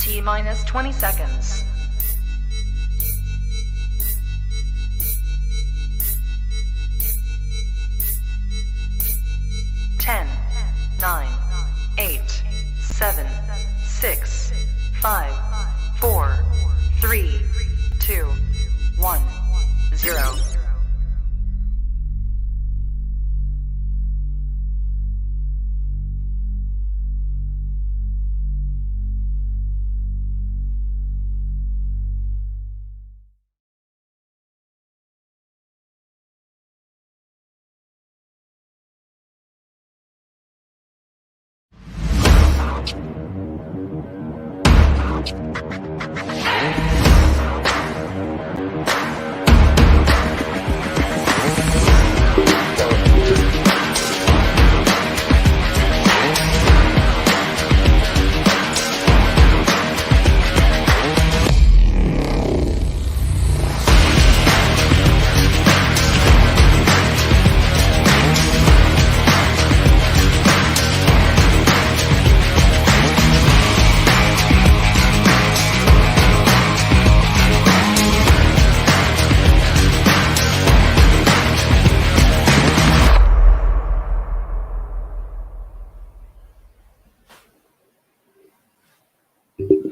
T-minus 20 seconds. 10, 9, 8, 7, 6, 5, 4, 3, 2, 1, 0.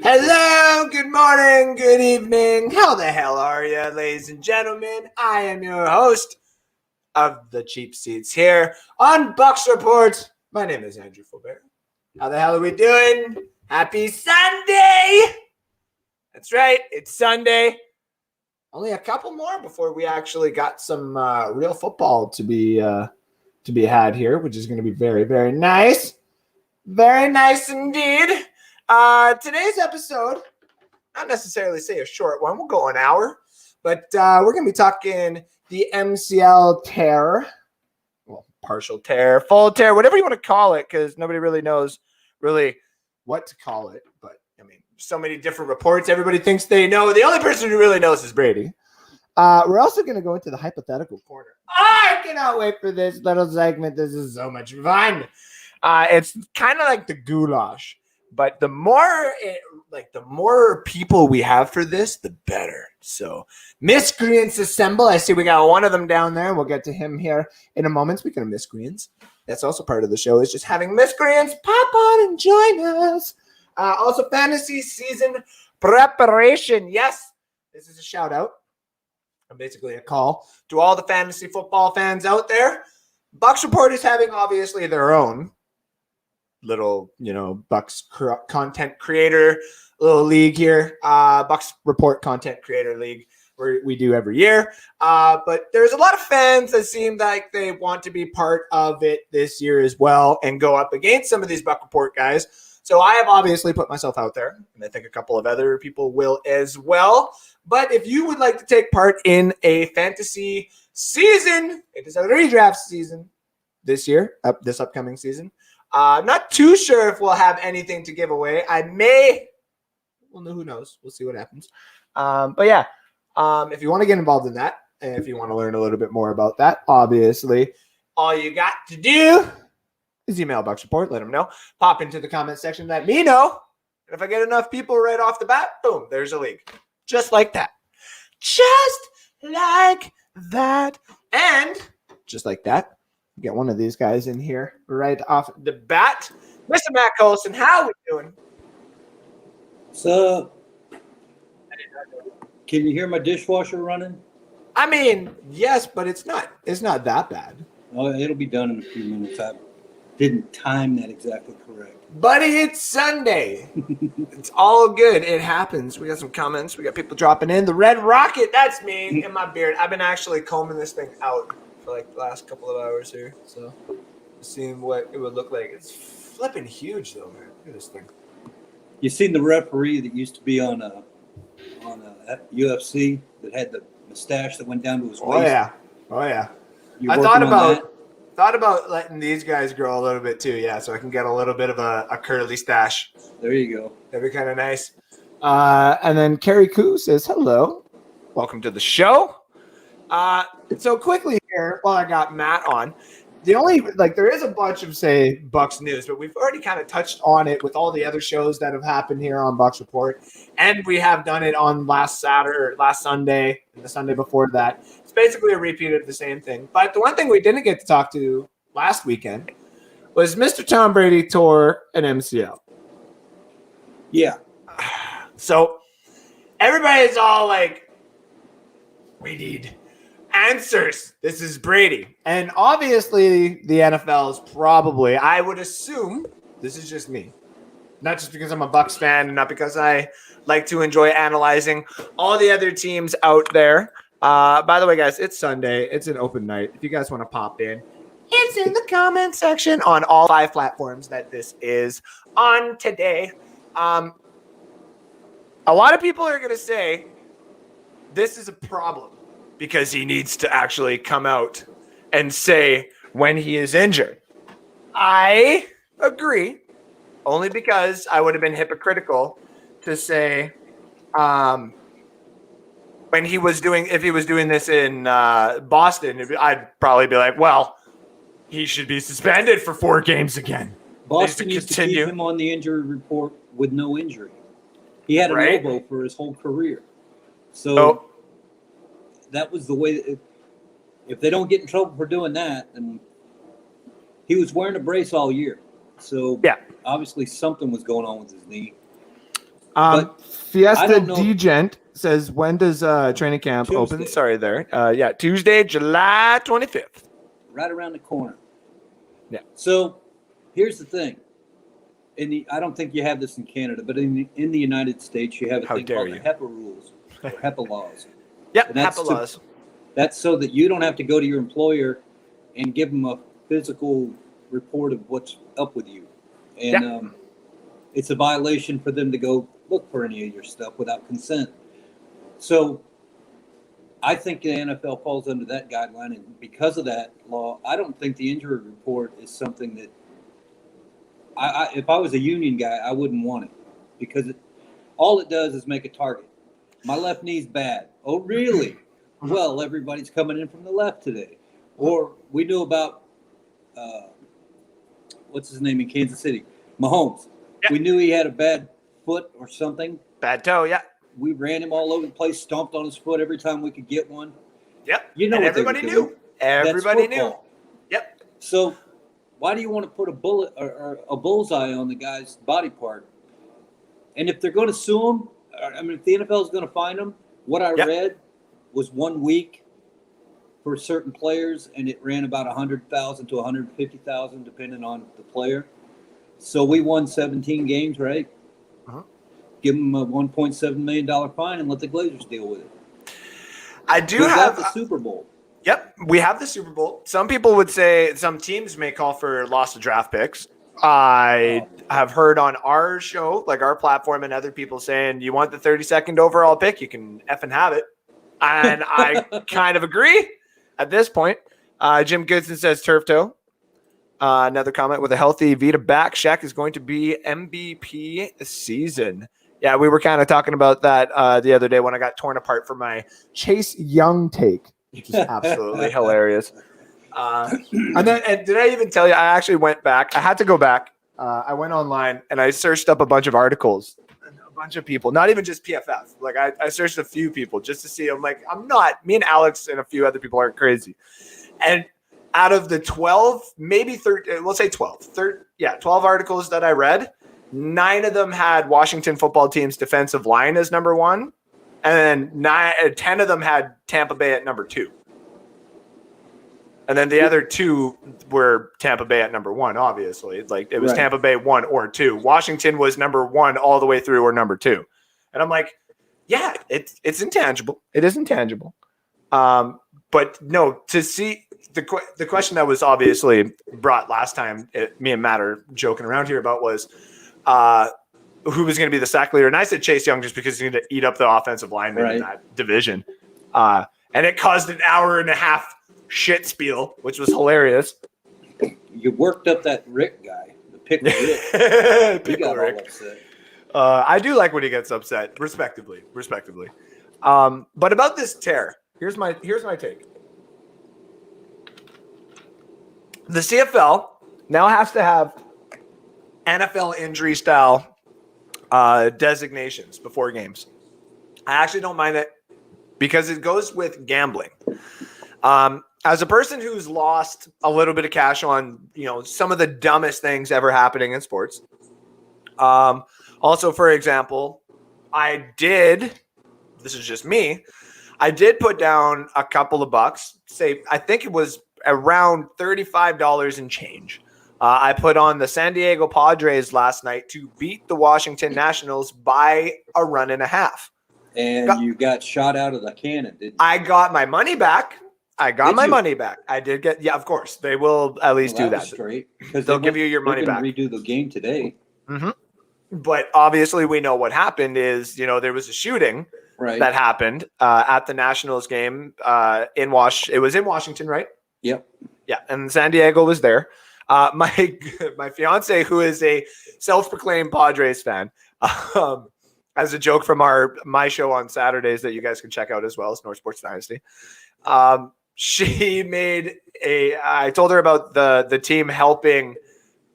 Hello, good morning, good evening. How the hell are you, ladies and gentlemen? I am your host of the Cheap Seats here on Bucs Report. My name is Andrew Faubert. How the hell are we doing? Happy Sunday! That's right, it's Sunday. Only a couple more before we actually got some real football to be had here, which is going to be very, very nice. Very nice indeed. Today's episode, not necessarily say a short one, we'll go an hour, but we're going to be talking the MCL tear, well, partial tear, full tear, whatever you want to call it, because nobody really knows really what to call it. But I mean, so many different reports. Everybody thinks they know. The only person who really knows is Brady. We're also going to go into the Hypothetical Corner. I cannot wait for this little segment. This is so much fun. It's kind of like the goulash. But the more people we have for this, the better. So, Miscreants assemble. I see we got one of them down there. We'll get to him here in a moment. Speaking of Miscreants, that's also part of the show, is just having Miscreants pop on and join us. Also, fantasy season preparation. Yes, this is a shout out. Basically a call to all the fantasy football fans out there. Bucs Report is having, obviously, their own little, Bucs content creator little league here, Bucs Report content creator league where we do every year. But there's a lot of fans that seem like they want to be part of it this year as well and go up against some of these Bucs Report guys. So I have obviously put myself out there, and I think a couple of other people will as well. But if you would like to take part in a fantasy season, it is a redraft season this year, this upcoming season. Not too sure if we'll have anything to give away. Who knows? We'll see what happens. But yeah, if you want to get involved in that, and if you want to learn a little bit more about that, obviously, all you got to do is email Bucs Report, let them know. Pop into the comment section, let me know. And if I get enough people right off the bat, boom, there's a league. Just like that. Just like that. And just like that, get one of these guys in here right off the bat. Mr. Matt Colson, how are we doing? So, can you hear my dishwasher running? I mean, yes, but it's not that bad. Oh, it'll be done in a few minutes. I didn't time that exactly correct. Buddy, it's Sunday. It's all good. It happens. We got some comments. We got people dropping in. The Red Rocket, that's me and my beard. I've been actually combing this thing out for like the last couple of hours here. So, seeing what it would look like. It's flipping huge, though, man. Look at this thing. You seen the referee that used to be on UFC that had the mustache that went down to his waist? Oh yeah. You I working on thought about letting these guys grow a little bit too. Yeah, so I can get a little bit of a curly stash. There you go. That'd be kind of nice. And then Carrie Koo says hello. Welcome to the show. So quickly here, while I got Matt on, the only there is a bunch of Bucs news, but we've already kind of touched on it with all the other shows that have happened here on Bucs Report, and we have done it on last Sunday, and the Sunday before that. It's basically a repeat of the same thing. But the one thing we didn't get to talk to last weekend was Mr. Tom Brady tore an MCL. Yeah. So everybody's all like, we need answers. This is Brady. And obviously the NFL is probably, I would assume, this is just me, not just because I'm a Bucs fan and not because I like to enjoy analyzing all the other teams out there. By the way, guys, it's Sunday. It's an open night. If you guys want to pop in, it's in the comment section on all 5 platforms that this is on today. A lot of people are going to say this is a problem because he needs to actually come out and say when he is injured. I agree, only because I would have been hypocritical to say when he was doing, if he was doing this in Boston, I'd probably be like, well, he should be suspended for 4 games again. Boston used to keep him on the injury report with no injury. He had an elbow for his whole career. So that was the way. If they don't get in trouble for doing that, then he was wearing a brace all year. So obviously something was going on with his knee. Fiesta Degent says, when does training camp open? Sorry there. Tuesday, July 25th. Right around the corner. Yeah. So here's the thing. I don't think you have this in Canada, but in the United States, you have a thing called the HEPA rules, or HEPA laws. Yep, HEPA laws. That's so that you don't have to go to your employer and give them a physical report of what's up with you. And it's a violation for them to go look for any of your stuff without consent. So I think the NFL falls under that guideline. And because of that law, I don't think the injury report is something that if I was a union guy, I wouldn't want it, because all it does is make a target. My left knee's bad. Oh, really? Well, everybody's coming in from the left today. Or we knew about, what's his name in Kansas City? Mahomes. Yep. We knew he had a bad foot or something. Bad toe, yeah. We ran him all over the place, stomped on his foot every time we could get one. Yep. You know, and everybody knew. Everybody knew. Yep. So why do you want to put a bullet or a bullseye on the guy's body part? And if they're going to sue him, I mean, if the NFL is going to fine him, what I read was 1 week for certain players, and it ran about $100,000 to $150,000 depending on the player. So we won 17 games, right? Uh-huh. Give them a $1.7 million fine and let the Glazers deal with it. I do have the Super Bowl. Yep, we have the Super Bowl. Some people would say some teams may call for loss of draft picks. I have heard on our show, like our platform, and other people saying, you want the 32nd overall pick, you can effing have it. And I kind of agree at this point. Jim Goodson says turf toe. Another comment, with a healthy Vita back, Shaq is going to be MVP this season. Yeah, we were kind of talking about that the other day when I got torn apart for my Chase Young take, which is absolutely hilarious. And did I even tell you, I actually went back. I had to go back. I went online and I searched up a bunch of articles, a bunch of people, not even just PFF. Like I searched a few people just to see. I'm like, me and Alex and a few other people aren't crazy. And out of the 12, maybe 13, we'll say 12, 12 articles that I read, 9 of them had Washington football team's defensive line as number 1. And then 10 of them had Tampa Bay at number 2. And then the other 2 were Tampa Bay at number 1, obviously. Like it was Tampa Bay 1 or 2. Washington was number 1 all the way through, or number 2. And I'm like, yeah, it's intangible. It is intangible. But no, to see the question that was obviously brought last time, me and Matt are joking around here about, was who was going to be the sack leader. And I said Chase Young just because he's going to eat up the offensive lineman in that division. And it caused an hour and a half shit spiel, which was hilarious. You worked up that Rick guy, the Pickle Rick. Pickle Rick. I do like when he gets upset, respectively. But about this tear, here's my take. The CFL now has to have NFL injury style designations before games. I actually don't mind it because it goes with gambling. As a person who's lost a little bit of cash on, some of the dumbest things ever happening in sports. Also, for example, this is just me, I did put down a couple of bucks, I think it was around $35 and change. I put on the San Diego Padres last night to beat the Washington Nationals by a run and a half. And you got shot out of the cannon, didn't you? I got my money back. I did get, yeah, of course. They will at least do that. Straight. Because they'll give you your money back. Redo the game today. Mm-hmm. But obviously we know what happened is, there was a shooting that happened at the Nationals game it was in Washington, right? Yep. Yeah, and San Diego was there. My fiance, who is a self-proclaimed Padres fan, as a joke from my show on Saturdays that you guys can check out as well as North Sports Dynasty. She I told her about the team helping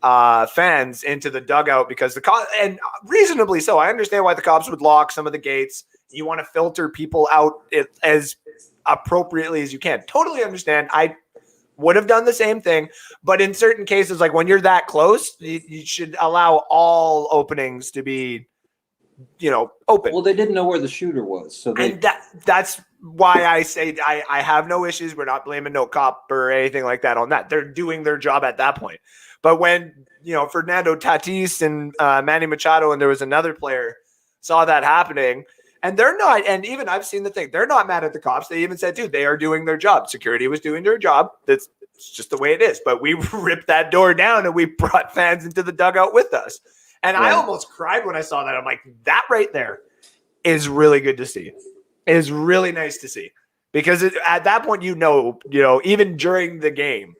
fans into the dugout because and reasonably so. I understand why the cops would lock some of the gates. You want to filter people out as appropriately as you can. Totally understand. I would have done the same thing, but in certain cases, like when you're that close, you should allow all openings to be, open. Well, they didn't know where the shooter was, so that's why I say I have no issues. We're not blaming no cop or anything like that on that. They're doing their job at that point. But when Fernando Tatis and Manny Machado and there was another player saw that happening. And they're not, and even I've seen the thing, they're not mad at the cops. They even said, dude, they are doing their job. Security was doing their job. It's just the way it is. But we ripped that door down and we brought fans into the dugout with us. And I almost cried when I saw that. I'm like, that right there is really good to see. It is really nice to see. Because at that point, even during the game,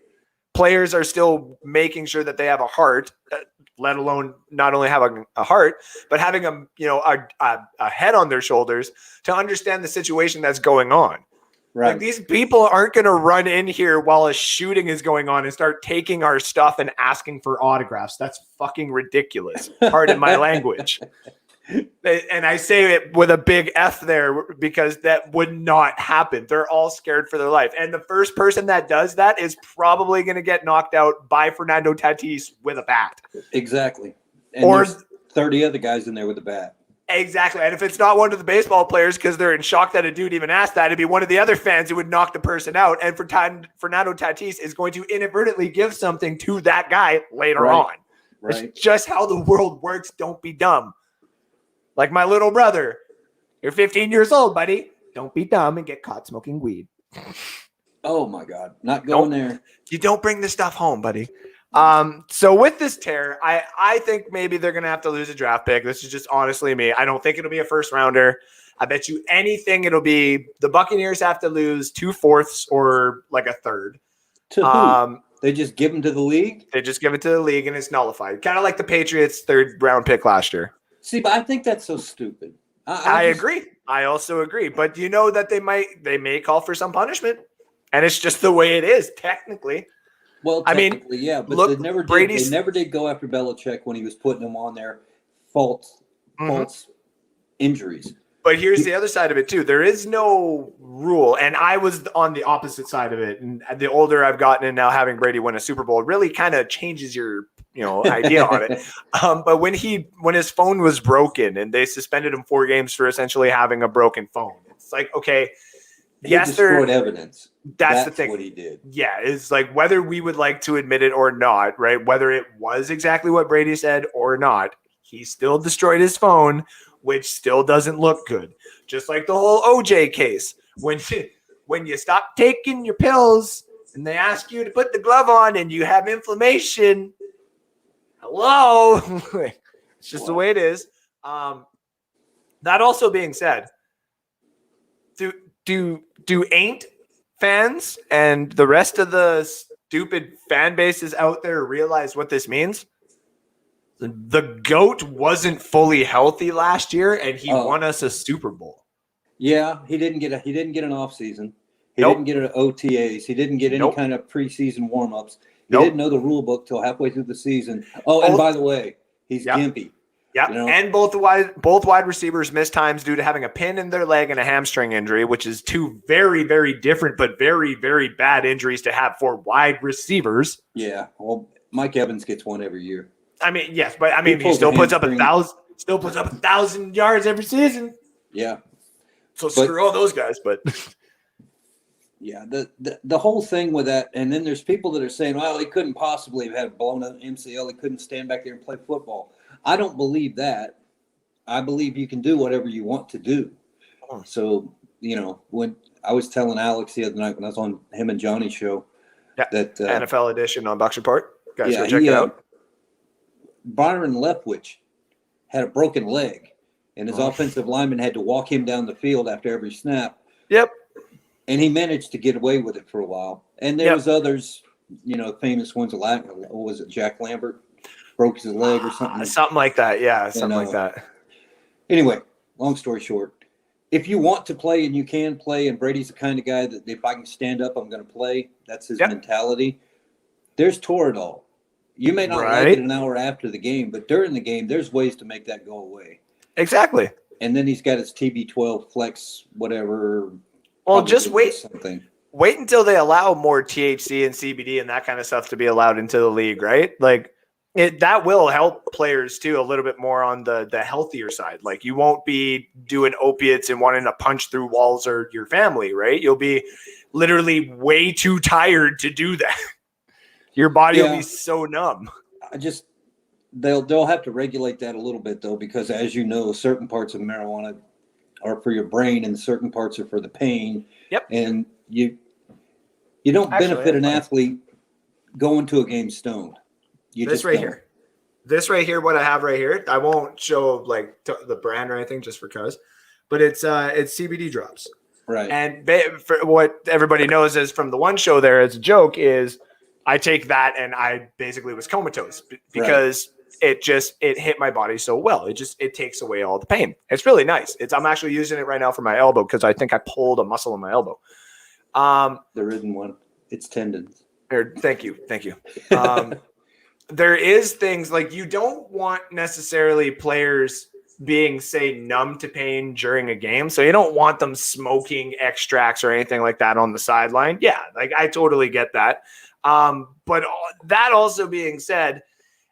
players are still making sure that they have a heart, let alone not only having a heart, but having a head on their shoulders to understand the situation that's going on. Right. Like these people aren't going to run in here while a shooting is going on and start taking our stuff and asking for autographs. That's fucking ridiculous. Pardon my language. And I say it with a big F there because that would not happen. They're all scared for their life. And the first person that does that is probably going to get knocked out by Fernando Tatis with a bat. Exactly. And there's 30 other guys in there with a bat. Exactly. And if it's not one of the baseball players because they're in shock that a dude even asked that, it'd be one of the other fans who would knock the person out. And Fernando Tatis is going to inadvertently give something to that guy later on. Right. It's just how the world works. Don't be dumb. Like my little brother, you're 15 years old, buddy. Don't be dumb and get caught smoking weed. Oh my God. Not going there. You don't bring this stuff home, buddy. So with this tear, I think maybe they're going to have to lose a draft pick. This is just honestly me. I don't think it'll be a first rounder. I bet you anything it'll be the Buccaneers have to lose 2/4 or like a third. To who? They just give them to the league? They just give it to the league and it's nullified. Kind of like the Patriots' third round pick last year. See, but I think that's so stupid. I agree. I also agree. But you know that they may call for some punishment. And it's just the way it is, technically. Well, technically, yeah. But they never did go after Belichick when he was putting him on there false injuries. But here's the other side of it, too. There is no rule. And I was on the opposite side of it. And the older I've gotten and now having Brady win a Super Bowl really kind of changes your idea on it. But when his phone was broken and they suspended him 4 games for essentially having a broken phone, it's like, okay, he destroyed evidence. That's the thing. What he did. Yeah, it's like whether we would like to admit it or not, right? Whether it was exactly what Brady said or not, he still destroyed his phone, which still doesn't look good. Just like the whole OJ case. When you stop taking your pills and they ask you to put the glove on and you have inflammation, hello. It's just the way it is. That also being said, do ain't fans and the rest of the stupid fan bases out there realize what this means? The GOAT wasn't fully healthy last year, and he won us a Super Bowl. Yeah, he didn't get an off season. He didn't get OTAs. He didn't get any Nope. kind of preseason warm-ups. He Nope. didn't know the rule book till halfway through the season. Oh, and by the way, he's gimpy. Yeah, you know? And both wide receivers missed times due to having a pin in their leg and a hamstring injury, which is two very, very different but very, very bad injuries to have for wide receivers. Yeah, well, Mike Evans gets one every year. I mean, yes, but I mean, he still puts up 1,000 yards every season. Yeah. So screw all those guys, but yeah, the whole thing with that, and then there's people that are saying, well, he couldn't possibly have had blown up MCL. He couldn't stand back there and play football. I don't believe that. I believe you can do whatever you want to do. So, when I was telling Alex the other night when I was on him and Johnny's show, that NFL edition on Bucs Report. Guys, go check it out. Byron Leftwich had a broken leg, and his offensive lineman had to walk him down the field after every snap. Yep. And he managed to get away with it for a while. And there was others, famous ones. What was it? Jack Lambert broke his leg or something. Something like that. Yeah, something like that. Anyway, long story short, if you want to play and you can play, and Brady's the kind of guy that if I can stand up, I'm going to play. That's his mentality. There's Toradol. You may not like it an hour after the game, but during the game, there's ways to make that go away. Exactly. And then he's got his TB12 flex, whatever. Well, just wait. Wait until they allow more THC and CBD and that kind of stuff to be allowed into the league, right? Like that will help players too a little bit more on the healthier side. Like you won't be doing opiates and wanting to punch through walls or your family, right? You'll be literally way too tired to do that. Your body will be so numb. They'll have to regulate that a little bit though, because as you know, certain parts of marijuana are for your brain and certain parts are for the pain. Yep. And you don't benefit an athlete going to a game stoned. This right here, what I have right here, I won't show like the brand or anything just for cause, but it's CBD drops. Right. And for what everybody knows is from the one show there as a joke is I take that and I basically was comatose because it hit my body so well. It takes away all the pain. It's really nice. I'm actually using it right now for my elbow because I think I pulled a muscle in my elbow. There isn't one. It's tendons. Thank you. There is things like you don't want necessarily players being, say, numb to pain during a game. So you don't want them smoking extracts or anything like that on the sideline. Yeah, like I totally get that. But that also being said,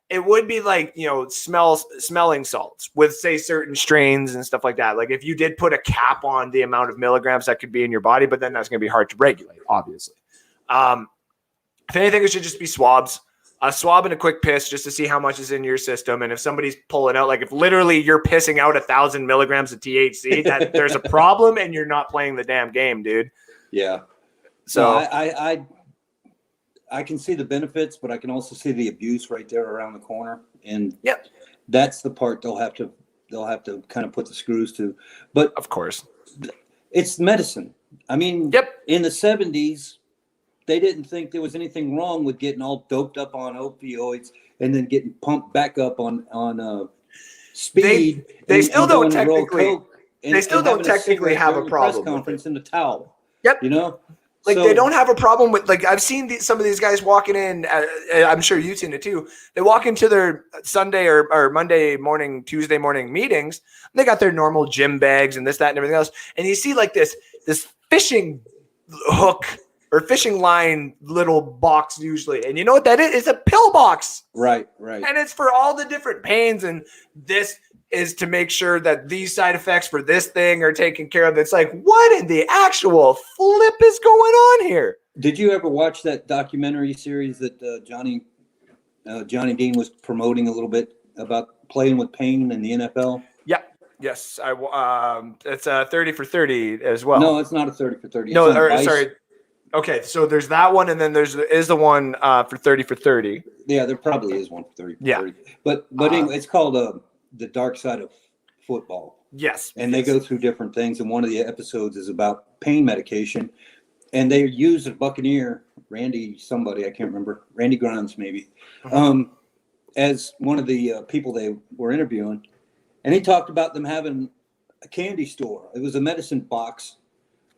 it would be like, smelling salts with, say, certain strains and stuff like that. Like if you did put a cap on the amount of milligrams that could be in your body, but then that's going to be hard to regulate, obviously. If anything, it should just be swabs. A swab and a quick piss just to see how much is in your system. And if somebody's pulling out, like if literally you're pissing out 1,000 milligrams of THC, that there's a problem and you're not playing the damn game, dude. Yeah. So I can see the benefits, but I can also see the abuse right there around the corner. And that's the part they'll have to kind of put the screws to. But of course, it's medicine. I mean, in the 70s, they didn't think there was anything wrong with getting all doped up on opioids and then getting pumped back up on speed. They still don't technically. They still don't technically have a problem. Press conference in the towel. Yep. Like they don't have a problem with, like I've seen some of these guys walking in. I'm sure you've seen it too. They walk into their Sunday or Monday morning, Tuesday morning meetings. They got their normal gym bags and this, that, and everything else. And you see like this fishing hook or fishing line little box usually. And you know what that is? It's a pill box. Right. And it's for all the different pains. And this is to make sure that these side effects for this thing are taken care of. It's like, what in the actual flip is going on here? Did you ever watch that documentary series that Johnny Dean was promoting a little bit about playing with pain in the NFL? Yeah. Yes. It's a 30 for 30 as well. No, it's not a 30 for 30. No, sorry. Okay, so there's that one, and then is the one for 30 for 30. Yeah, there probably is one for 30 for 30. But anyway, it's called The Dark Side of Football. Yes. And they go through different things, and one of the episodes is about pain medication. And they use a Buccaneer, Randy Grimes maybe, as one of the people they were interviewing. And he talked about them having a candy store. It was a medicine box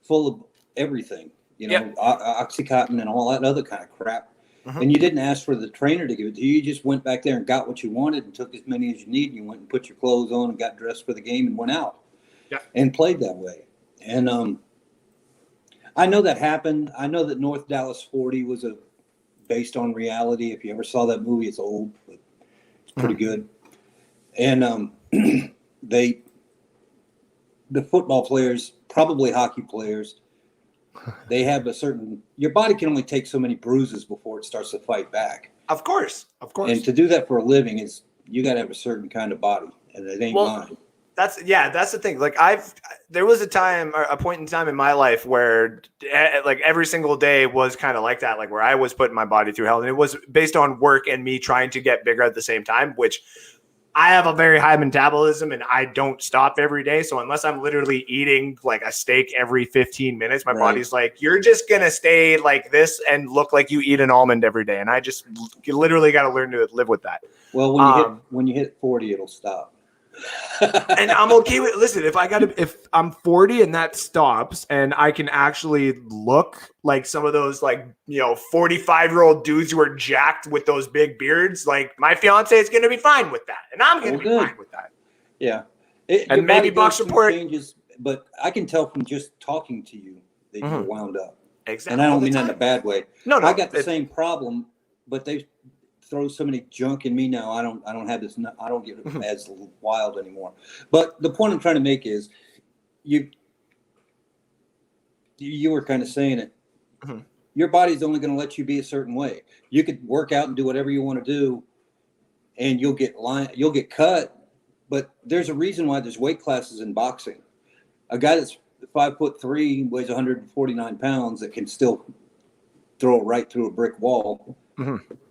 full of everything. Oxycontin and all that other kind of crap. And you didn't ask for the trainer to give it to you. You just went back there and got what you wanted and took as many as you need. And you went and put your clothes on and got dressed for the game and went out and played that way. And I know that happened. I know that North Dallas 40 was based on reality. If you ever saw that movie, it's old, but it's pretty good. And the football players, probably hockey players, they have your body can only take so many bruises before it starts to fight back. Of course. And to do that for a living you got to have a certain kind of body, and it ain't mine. That's the thing. Like there was a point in time in my life where like every single day was kind of like that, like where I was putting my body through hell, and it was based on work and me trying to get bigger at the same time, which I have a very high metabolism and I don't stop every day. So unless I'm literally eating like a steak every 15 minutes, my body's like, you're just going to stay like this and look like you eat an almond every day. And I just literally got to learn to live with that. Well, when you hit 40, it'll stop. And I'm okay with, listen, if I'm 40 and that stops and I can actually look like some of those 45-year-old dudes who are jacked with those big beards, like my fiance is going to be fine with that. And I'm going to be fine with that. Yeah. And maybe Bucs report changes, but I can tell from just talking to you that you're wound up. Exactly. And I don't mean that in a bad way. No. I got the same problem, but they throw so many junk in me now. I don't have this. I don't get as wild anymore. But the point I'm trying to make is, you were kind of saying it. Your body's only going to let you be a certain way. You could work out and do whatever you want to do, and you'll get cut. But there's a reason why there's weight classes in boxing. A guy that's 5'3", weighs 149 pounds, that can still throw it right through a brick wall.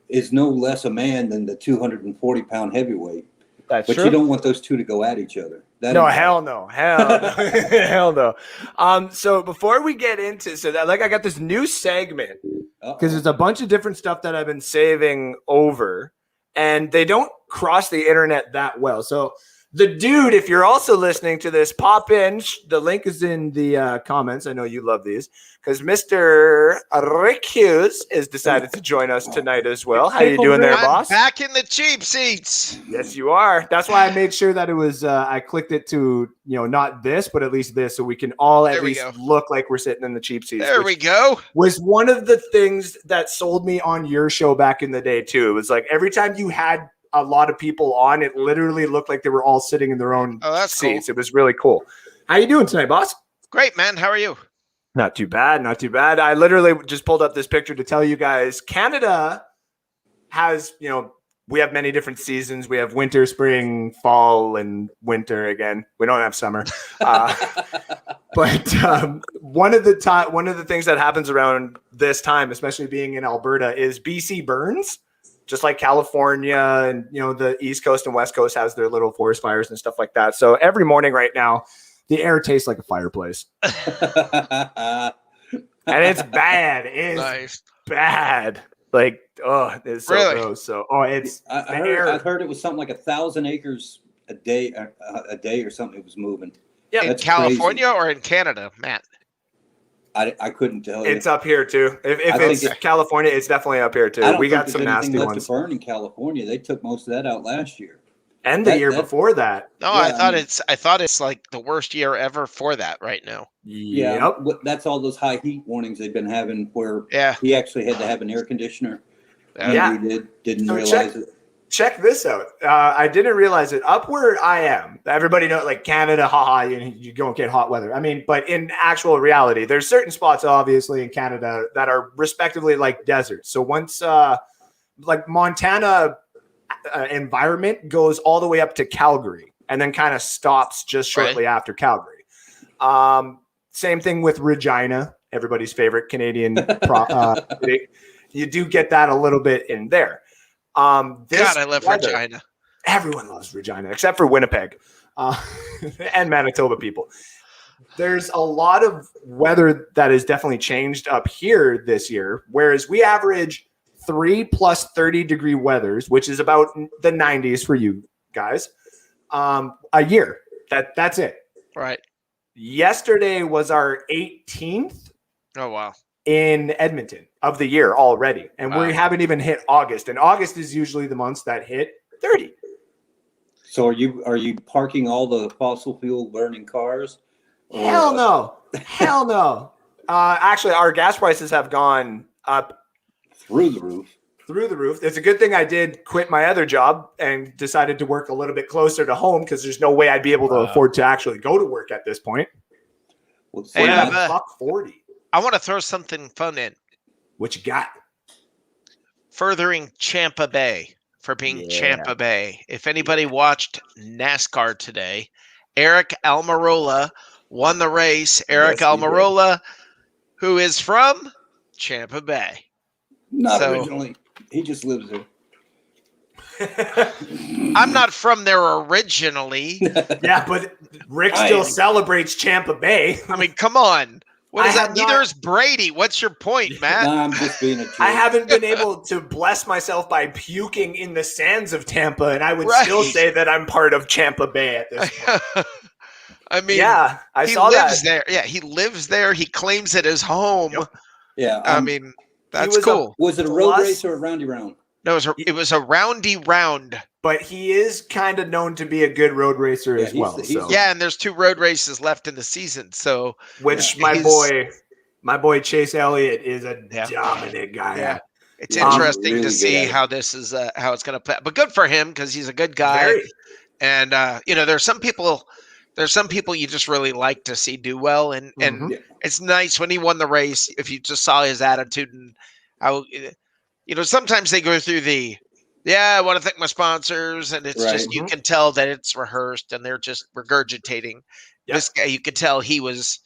Is no less a man than the 240-pound heavyweight. But true. You don't want those two to go at each other. Hell no. Hell no. So before we get into I got this new segment because it's a bunch of different stuff that I've been saving over, and they don't cross the internet that well. So the dude, if you're also listening to this, pop in. The link is in the comments. I know you love these because Mr. Rick Hughes has decided to join us tonight as well. How you doing there, boss? Back in the cheap seats. Yes, you are. That's why I made sure that it was. I clicked it to not this, but at least this, so we can all at least look like we're sitting in the cheap seats. There we go. Was one of the things that sold me on your show back in the day too. It was like every time you had a lot of people on, it literally looked like they were all sitting in their own seats. Cool. It was really cool. How you doing tonight, boss? Great, man. How are you? Not too bad. I literally just pulled up this picture to tell you guys Canada has, we have many different seasons. We have winter, spring, fall, and winter again. We don't have summer. But one of the things that happens around this time, especially being in Alberta, is BC burns. Just like California and, the East Coast and West Coast has their little forest fires and stuff like that. So every morning right now, the air tastes like a fireplace. And it's bad. It's bad. Like, it's so gross. So, I've heard it was something like 1,000 acres a day or something. It was moving. Yeah. In California or in Canada, Matt? I couldn't tell you. It's up here too. If it's California, it's definitely up here too. We got some nasty ones. Left to burn in California. They took most of that out last year. And the year before that. No, yeah, I thought it's like the worst year ever for that right now. Yeah, that's all those high heat warnings they've been having where he actually had to have an air conditioner. Yeah. He didn't realize it. Check this out. I didn't realize it. Up where I am, everybody knows, like Canada, you don't get hot weather. I mean, but in actual reality, there's certain spots, obviously, in Canada that are respectively like deserts. So once, like Montana environment goes all the way up to Calgary and then kind of stops just shortly after Calgary. Same thing with Regina, everybody's favorite Canadian city. You do get that a little bit in there. God, I love Regina. Everyone loves Regina, except for Winnipeg and Manitoba people. There's a lot of weather that has definitely changed up here this year, whereas we average 3 plus 30-degree weathers, which is about the 90s for you guys, a year. That's it. Right. Yesterday was our 18th. Oh, wow. in Edmonton of the year already. And Wow. we haven't even hit August. And August is usually the months that hit 30. So are you parking all the fossil fuel burning cars? Hell no. Hell no. Actually, our gas prices have gone up Through the roof. through the roof. It's a good thing I did quit my other job and decided to work a little bit closer to home because there's no way I'd be able to afford to actually go to work at this point. Well, Hey, so I've, $1.40. I want to throw something fun in. What you got? Furthering Champa Bay for being Champa Bay. If anybody watched NASCAR today, Eric Almirola won the race. Eric Yes, he did. Almirola, who is from Champa Bay. not so- originally. He just lives there. I'm not from there originally. Yeah, but Rick I still am. celebrates Champa Bay. I mean, come on. What I is that? have Neither not- is Brady. What's your point, Matt? Nah, I'm just being a jerk. I haven't been able to bless myself by puking in the sands of Tampa, and I would Right. still say that I'm part of Champa Bay at this point. I mean, Yeah, I he saw lives that. there. Yeah, he lives there. He claims it as home. Yep. Yeah. I mean, that's was a- cool. was it a road Plus- race or a roundy round? No, it was a roundy round. But he is kind of known to be a good road racer Yeah, as he's well. the- he's So, the- Yeah, and there's 2 road races left in the season. So which Yeah. my boy Chase Elliott is a Yeah. dominant guy. Yeah. it's Yeah, he's interesting really to good see at it. how this is how it's going to play. But good for him because he's a good guy. Very. And there's some people you just really like to see do well, and Mhm. Yeah. it's nice when he won the race. If you just saw his attitude and how sometimes they go through I want to thank my sponsors, and it's Right. just you can tell that it's rehearsed and they're just regurgitating. Yep. This guy, you could tell he was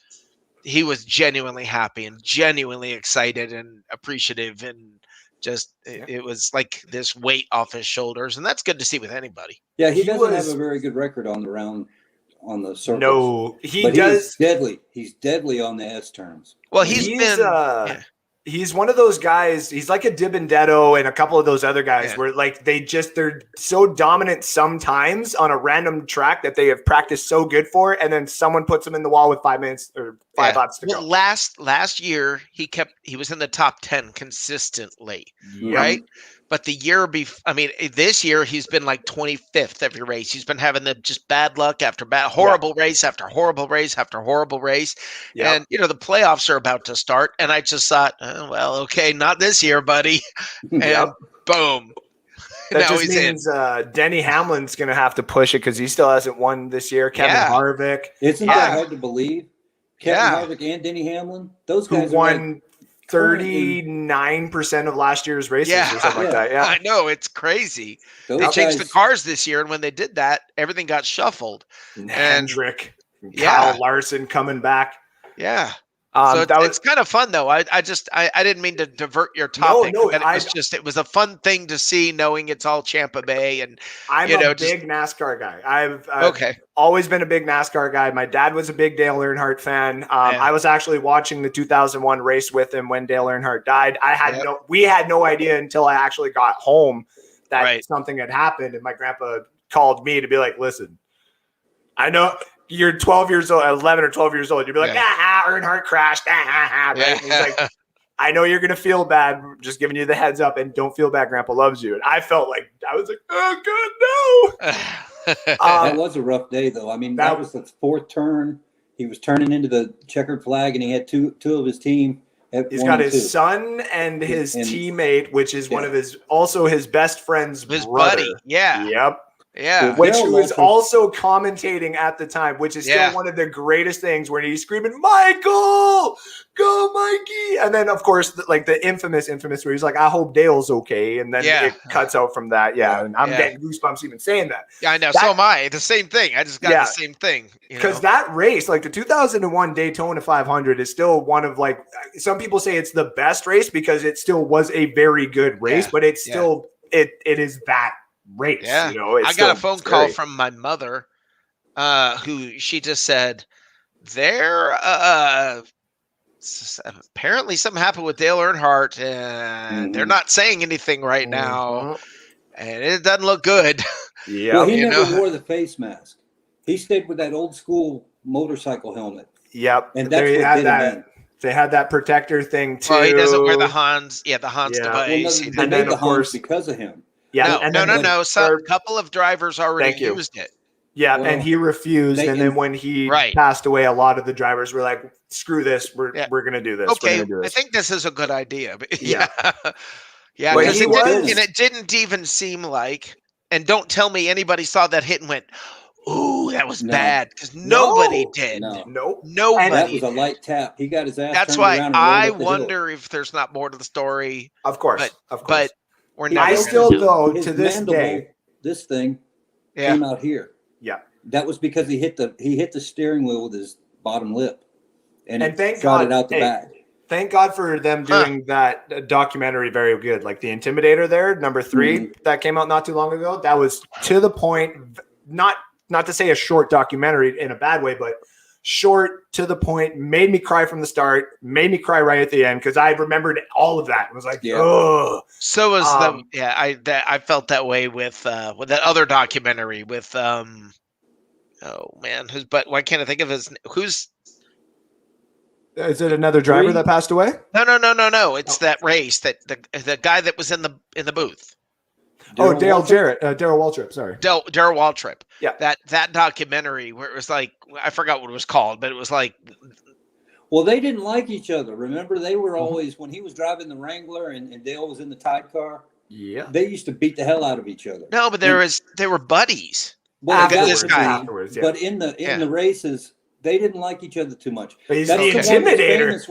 genuinely happy and genuinely excited and appreciative, and just it was like this weight off his shoulders, and that's good to see with anybody. Yeah, he He doesn't was- have a very good record on the round on the circles. No, he but does. He's deadly. He's deadly on the S turns. Well, he's been He's one of those guys. He's like a Dibendetto and a couple of those other guys Yeah. where like they're so dominant sometimes on a random track that they have practiced so good for, and then someone puts them in the wall with 5 minutes or 5 laps to Well, go. last year he was in the top 10 consistently, Yep. right? But the year this year he's been like 25th every race. He's been having the just bad luck after bad, horrible race after horrible race after horrible race. Yep. And the playoffs are about to start, and I just thought, oh, well, okay, not this year, buddy. And Yep. boom, That now just he's in. means Denny Hamlin's going to have to push it because he still hasn't won this year. Kevin Yeah. Harvick, Isn't Yeah. that hard to believe? Kevin Yeah. Harvick and Denny Hamlin, those who guys are like, won 39% of last year's races Yeah. or something like that. Yeah. I know, it's crazy. those They changed the guys- cars this year, and when they did that, everything got shuffled. And And- Hendrick, Yeah. Kyle Larson coming back. Yeah. that So was it's kind of fun, though. I didn't mean to divert your topic. no, but it was a fun thing to see, knowing it's all Champa Bay. And I'm you know, a big NASCAR guy. I've okay, always been a big NASCAR guy. My dad was a big Dale Earnhardt fan. I was actually watching the 2001 race with him when Dale Earnhardt died. We had no idea until I actually got home that Right. something had happened, and my grandpa called me to be like, "Listen, I know." You're 12 years old, 11 or 12 years old. You'd be like, Earnhardt crashed. Right? And he's like, I know you're going to feel bad. Just giving you the heads up, and don't feel bad. Grandpa loves you. And I felt like, I was like, oh, God, no. that was a rough day, though. I mean, that that was the fourth turn. He was turning into the checkered flag, and he had two of his team. He's got his son and his teammate, which is one of his best friend's his brother. buddy. Yeah, Yep. yeah. Which Daryl was also- also commentating at the time, which is still Yeah. one of the greatest things when he's screaming, Michael, go Mikey. And then, of course, the infamous where he's like, I hope Dale's okay. And then Yeah. it cuts out from that. Yeah. And I'm Yeah. getting goosebumps even saying that. Yeah, I know. So am I. The same thing. I just got Yeah. the same thing. Because that race, like the 2001 Daytona 500, is still one of some people say it's the best race because it still was a very good race, Yeah. but it's still, it is that race. Yeah. It's I still got a phone call scary. from my mother, who she just said, there apparently something happened with Dale Earnhardt, and they're not saying anything right now, and it doesn't look good. Yeah. Well, he you never know. wore the face mask. He stayed with that old school motorcycle helmet, Yep. and There that's you what had did that. him in. They had that protector thing too. Well, he doesn't wear the Hans. Yeah, the Hans Yeah. Well, no, device. they He And made then, the of course- Hans because of him. Yeah, no, and no, then no, no. or- A couple of drivers already Thank you. used it. Yeah, Well, and he refused. they- And then when he Right. passed away, a lot of the drivers were like, "Screw this, we're gonna do this. We're Okay, gonna do I this." think this is a good idea. But Yeah. yeah, Well, because he was- it didn't even seem like. And don't tell me anybody saw that hit and went, "Ooh, that was No. bad," because nobody No. did. No. Nope. Nobody. That was a did. light tap. He got his ass That's turned why around and I rolled up the hill. wonder if there's not more to the story. Of course, But we're He never. I broke gonna still know. though his to this mandible, day. this thing Yeah. came out here. Yeah. That was because he hit the steering wheel with his bottom lip, and And it thank shot God- it out the hey, back. Thank God for them doing that documentary very good. Like the Intimidator there, number 3 that came out not too long ago. That was to the point, not to say a short documentary in a bad way, but short to the point, made me cry from the start, made me cry right at the end because I remembered all of that. It was like, Yeah. oh, So was Um, I felt that way with that other documentary with oh man, why can't I think of who's is it another driver 3? that passed away? no. It's that race that the guy that was in the booth. Oh, Darryl Dale Waltrip? Jarrett, Darryl Waltrip. Sorry. Darryl Waltrip. Yeah. That documentary where it was like I forgot what it was called, but it was like Well, they didn't like each other. Remember, they Mm-hmm. were always when he was driving the Wrangler and Dale was in the Tide car. Yeah. They used to beat the hell out of each other. no, but they were buddies. Well, Look at this to guy. be, Afterwards, yeah. But in the races, they didn't like each other too much. But he's That's the the one that's Intimidator. famous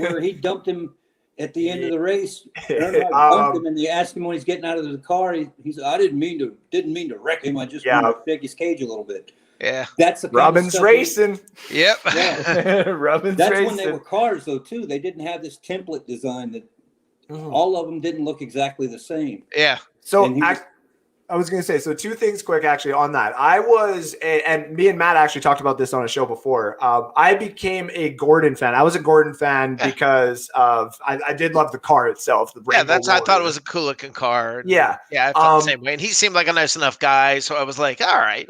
where he dumped him at the end of the race. Um, Bumped him, and they asked him when he's getting out of the car. He's I didn't mean to wreck him. I just wanted to shake his cage a little bit. Yeah. That's the kind of Robin's stuff racing. Yep. Yeah. Robin's That's racing. when they were cars, though. Too. They didn't have this template design that Mhm. all of them didn't look exactly the same. Yeah. So And he was- I was going to say, so two things quick actually on that. And me and Matt actually talked about this on a show before. I became a Gordon fan. I was a Gordon fan because I did love the car itself. The Yeah, Rainbow I thought it Warrior. was a cool looking car. And Yeah. Yeah, I felt the same way. And he seemed like a nice enough guy. So I was like, all right,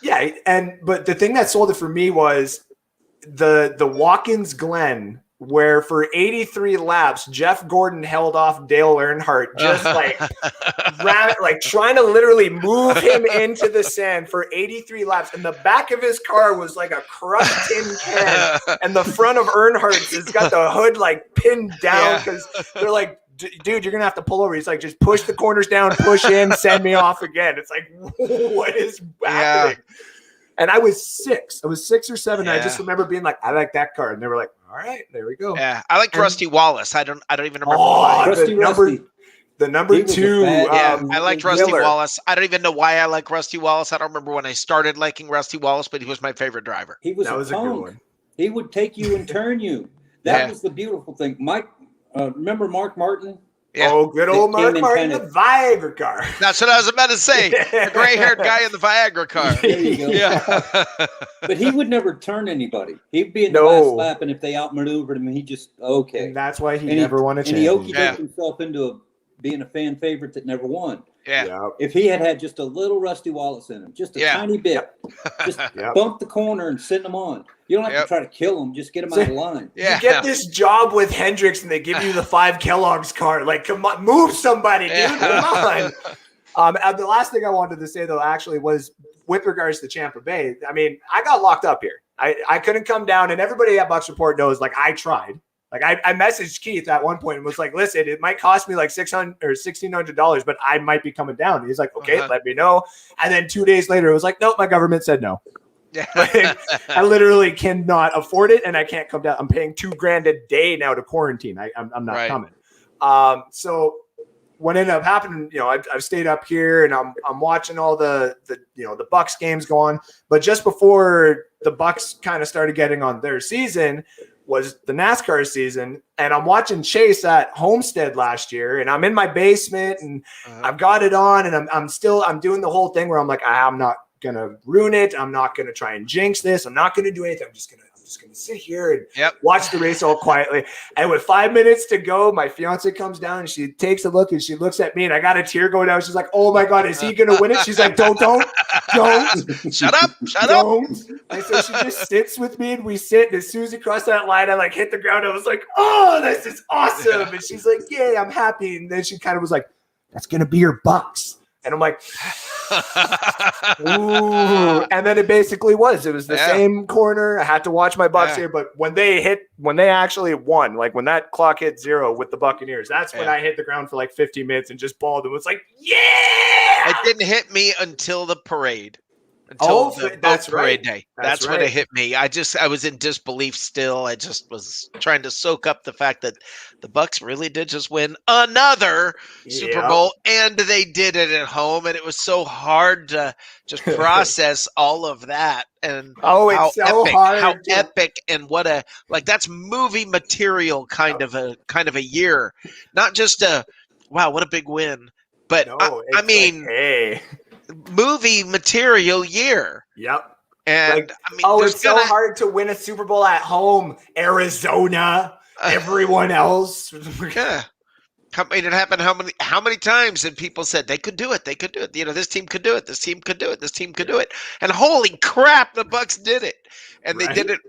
Yeah, but the thing that sold it for me was the Watkins Glen, where for 83 laps, Jeff Gordon held off Dale Earnhardt, just like trying to literally move him into the sand for 83 laps. And the back of his car was like a crushed tin can, and the front of Earnhart's has got the hood like pinned down because they're like, dude, you're gonna have to pull over. He's like, just push the corners down, push in, send me off again. It's like, what is happening? And I was 6. I was 6 or 7. Yeah. I just remember being like, I like that car, and they were like, all right, there we go. Yeah, I liked And- Rusty Wallace. I don't even remember Oh, why. Rusty. The number He was a 2. bad- Yeah, I liked Rusty Miller. Wallace. I don't even know why I like Rusty Wallace. I don't remember when I started liking Rusty Wallace, but he was my favorite driver. He was That a was a good punk. one. He would take you and turn you. That Yeah. was the beautiful thing. Mike, remember Mark Martin? Yeah. Oh, good old It came Mark in Martin, kind the of- Viagra car. That's what I was about to say. The gray-haired guy in the Viagra car. There you go. Yeah. But he would never turn anybody. He'd be in the No. last lap, and if they outmaneuvered him, he just okay. And that's why he And never won a And he championship. okey doked himself into being a fan favorite that never won. Yeah. Yep. If he had just a little Rusty Wallace in him, just a Yeah. tiny bit, just Yep. bump the corner and send him on. You don't have Yep. to try to kill him. Just get him out of line. Yeah. You get this job with Hendricks, and they give you the 5 Kellogg's car. Like, come on, move somebody, dude. Yeah. Come on. And the last thing I wanted to say, though, actually was with regards to Tampa Bay. I mean, I got locked up here. I couldn't come down, and everybody at Bucs Report knows, like, I tried. Like, I messaged Keith at one point and was like, listen, it might cost me like $600 or $1,600, but I might be coming down. He's like, okay, let me know. And then 2 days later, it was like, nope, my government said no. Like, I literally cannot afford it, and I can't come down. I'm paying $2,000 a day now to quarantine. I'm not Right. coming. So what ended up happening, I've stayed up here, and I'm watching all the Bucs games go on. But just before the Bucs kind of started getting on their season was the NASCAR season, and I'm watching Chase at Homestead last year, and I'm in my basement, and I've got it on, and I'm doing the whole thing where I'm like, I'm not gonna ruin it. I'm not gonna try and jinx this. I'm not gonna do anything. I'm just going to sit here and Yep. watch the race all quietly. And with 5 minutes to go, my fiance comes down and she takes a look and she looks at me and I got a tear going down. She's like, oh my God, is he going to win it? She's like, don't. Shut up. Don't. And so she just sits with me and we sit. And as soon as he crossed that line, I like hit the ground. I was like, oh, this is awesome. And she's like, yeah, I'm happy. And then she kind of was like, that's going to be your Bucs. And I'm like, ooh. And then it basically was. It was the same corner. I had to watch my Bucs here. But when they actually won, like when that clock hit 0 with the Buccaneers, that's when I hit the ground for like 15 minutes and just bawled and was like, yeah. It didn't hit me until the parade. Until the that's parade right. day. That's When right. it hit me. I was in disbelief still. I just was trying to soak up the fact that the Bucs really did just win another Super Bowl, and they did it at home, and it was so hard to just process all of that. And it's so hard. How epic and what a that's movie material kind of a year. Not just wow, what a big win. But I mean, hey. Movie material year. Yep. And I mean, it's so hard to win a Super Bowl at home. Arizona, everyone else. Yeah. I mean, it happened how many times and people said they could do it. They could do it. You know, this team could do it. This team could do it. This team could do it. And holy crap, the Bucs did it. And they did it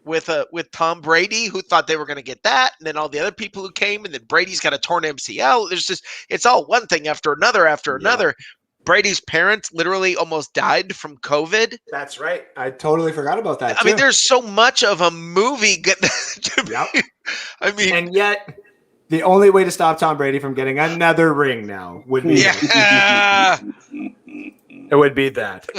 with Tom Brady, who thought they were going to get that, and then all the other people who came, and then Brady's got a torn MCL. It's all one thing after another after another. Brady's parents literally almost died from COVID. That's right. I totally forgot about that. I mean, there's so much of a movie. I mean, and yet the only way to stop Tom Brady from getting another ring now would be it would be that.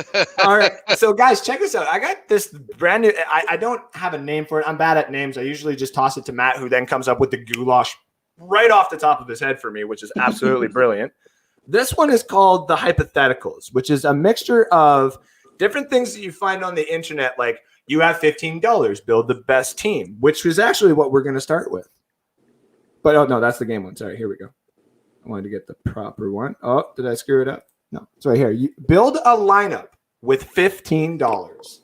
All right. So guys, check this out. I got this brand new, I don't have a name for it. I'm bad at names. I usually just toss it to Matt, who then comes up with the goulash right off the top of his head for me, which is absolutely brilliant. This one is called the Hypotheticals, which is a mixture of different things that you find on the internet. Like you have $15, build the best team, which is actually what we're going to start with. But no, that's the game one. Sorry, here we go. I wanted to get the proper one. Oh, did I screw it up? No, it's right here. You build a lineup with $15.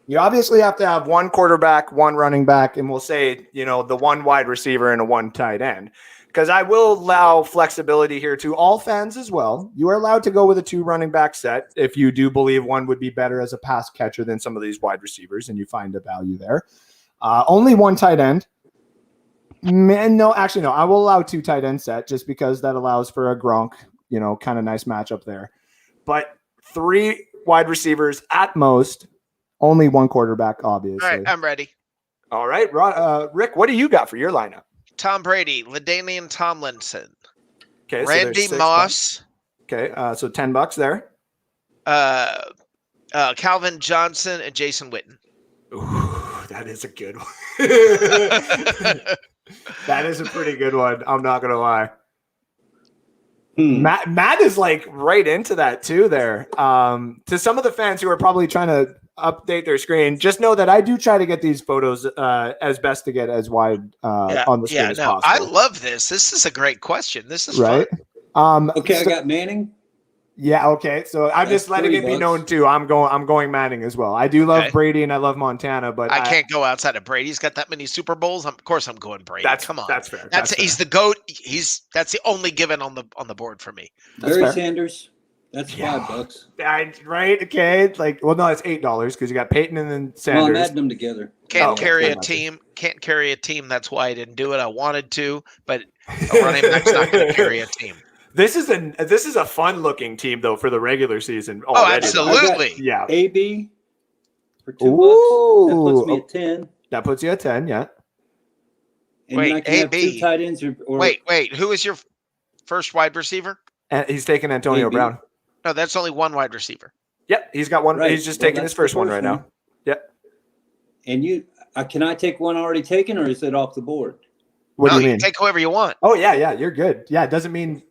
You obviously have to have one quarterback, one running back, and we'll say, the one wide receiver and a one tight end. Because I will allow flexibility here to all fans as well. You are allowed to go with a 2 running back set if you do believe one would be better as a pass catcher than some of these wide receivers, and you find a value there. Only one tight end. No. I will allow 2 tight end set just because that allows for a Gronk, kind of nice matchup there. But 3 wide receivers at most. Only 1 quarterback, obviously. all right, I'm ready. All right, Rick, what do you got for your lineup? Tom Brady, LaDainian Tomlinson, Okay, Randy Moss. Okay, so $10 there. Calvin Johnson, and Jason Witten. Ooh, that is a good one. That is a pretty good one. I'm not gonna lie. Matt is like right into that too there. To some of the fans who are probably trying to update their screen, just know that I do try to get these photos as best to get as wide on the screen as possible. I love this. This is a great question. This is right. Fun. Okay, I got Manning. Yeah, okay. So I'm just letting it be known too. I'm going Manning as well. I do love Brady and I love Montana, but I can't go outside of Brady. He's got that many Super Bowls. Of course I'm going Brady. Come on. That's fair. He's the GOAT. That's the only given on the board for me. Barry Sanders. That's $5. Right? Okay. No, it's $8 because you got Peyton and then Sanders. Well, I'm adding them together. Can't carry a team. That's why I didn't do it. I wanted to, but a running back's not going to carry a team. This is a fun looking team though for the regular season. Already. Oh, absolutely. Yeah. AB for $2. That puts me at 10. That puts you at 10. Yeah. And then I can have 2 tight ends. Wait. Who is your first wide receiver? And he's taking Antonio Brown. No, that's only 1 wide receiver. Yep, he's got one. Right. He's just taking his first one right now. Yep. And can I take one already taken, or is it off the board? What do you mean? You can take whoever you want. Oh yeah, you're good. Yeah, it doesn't mean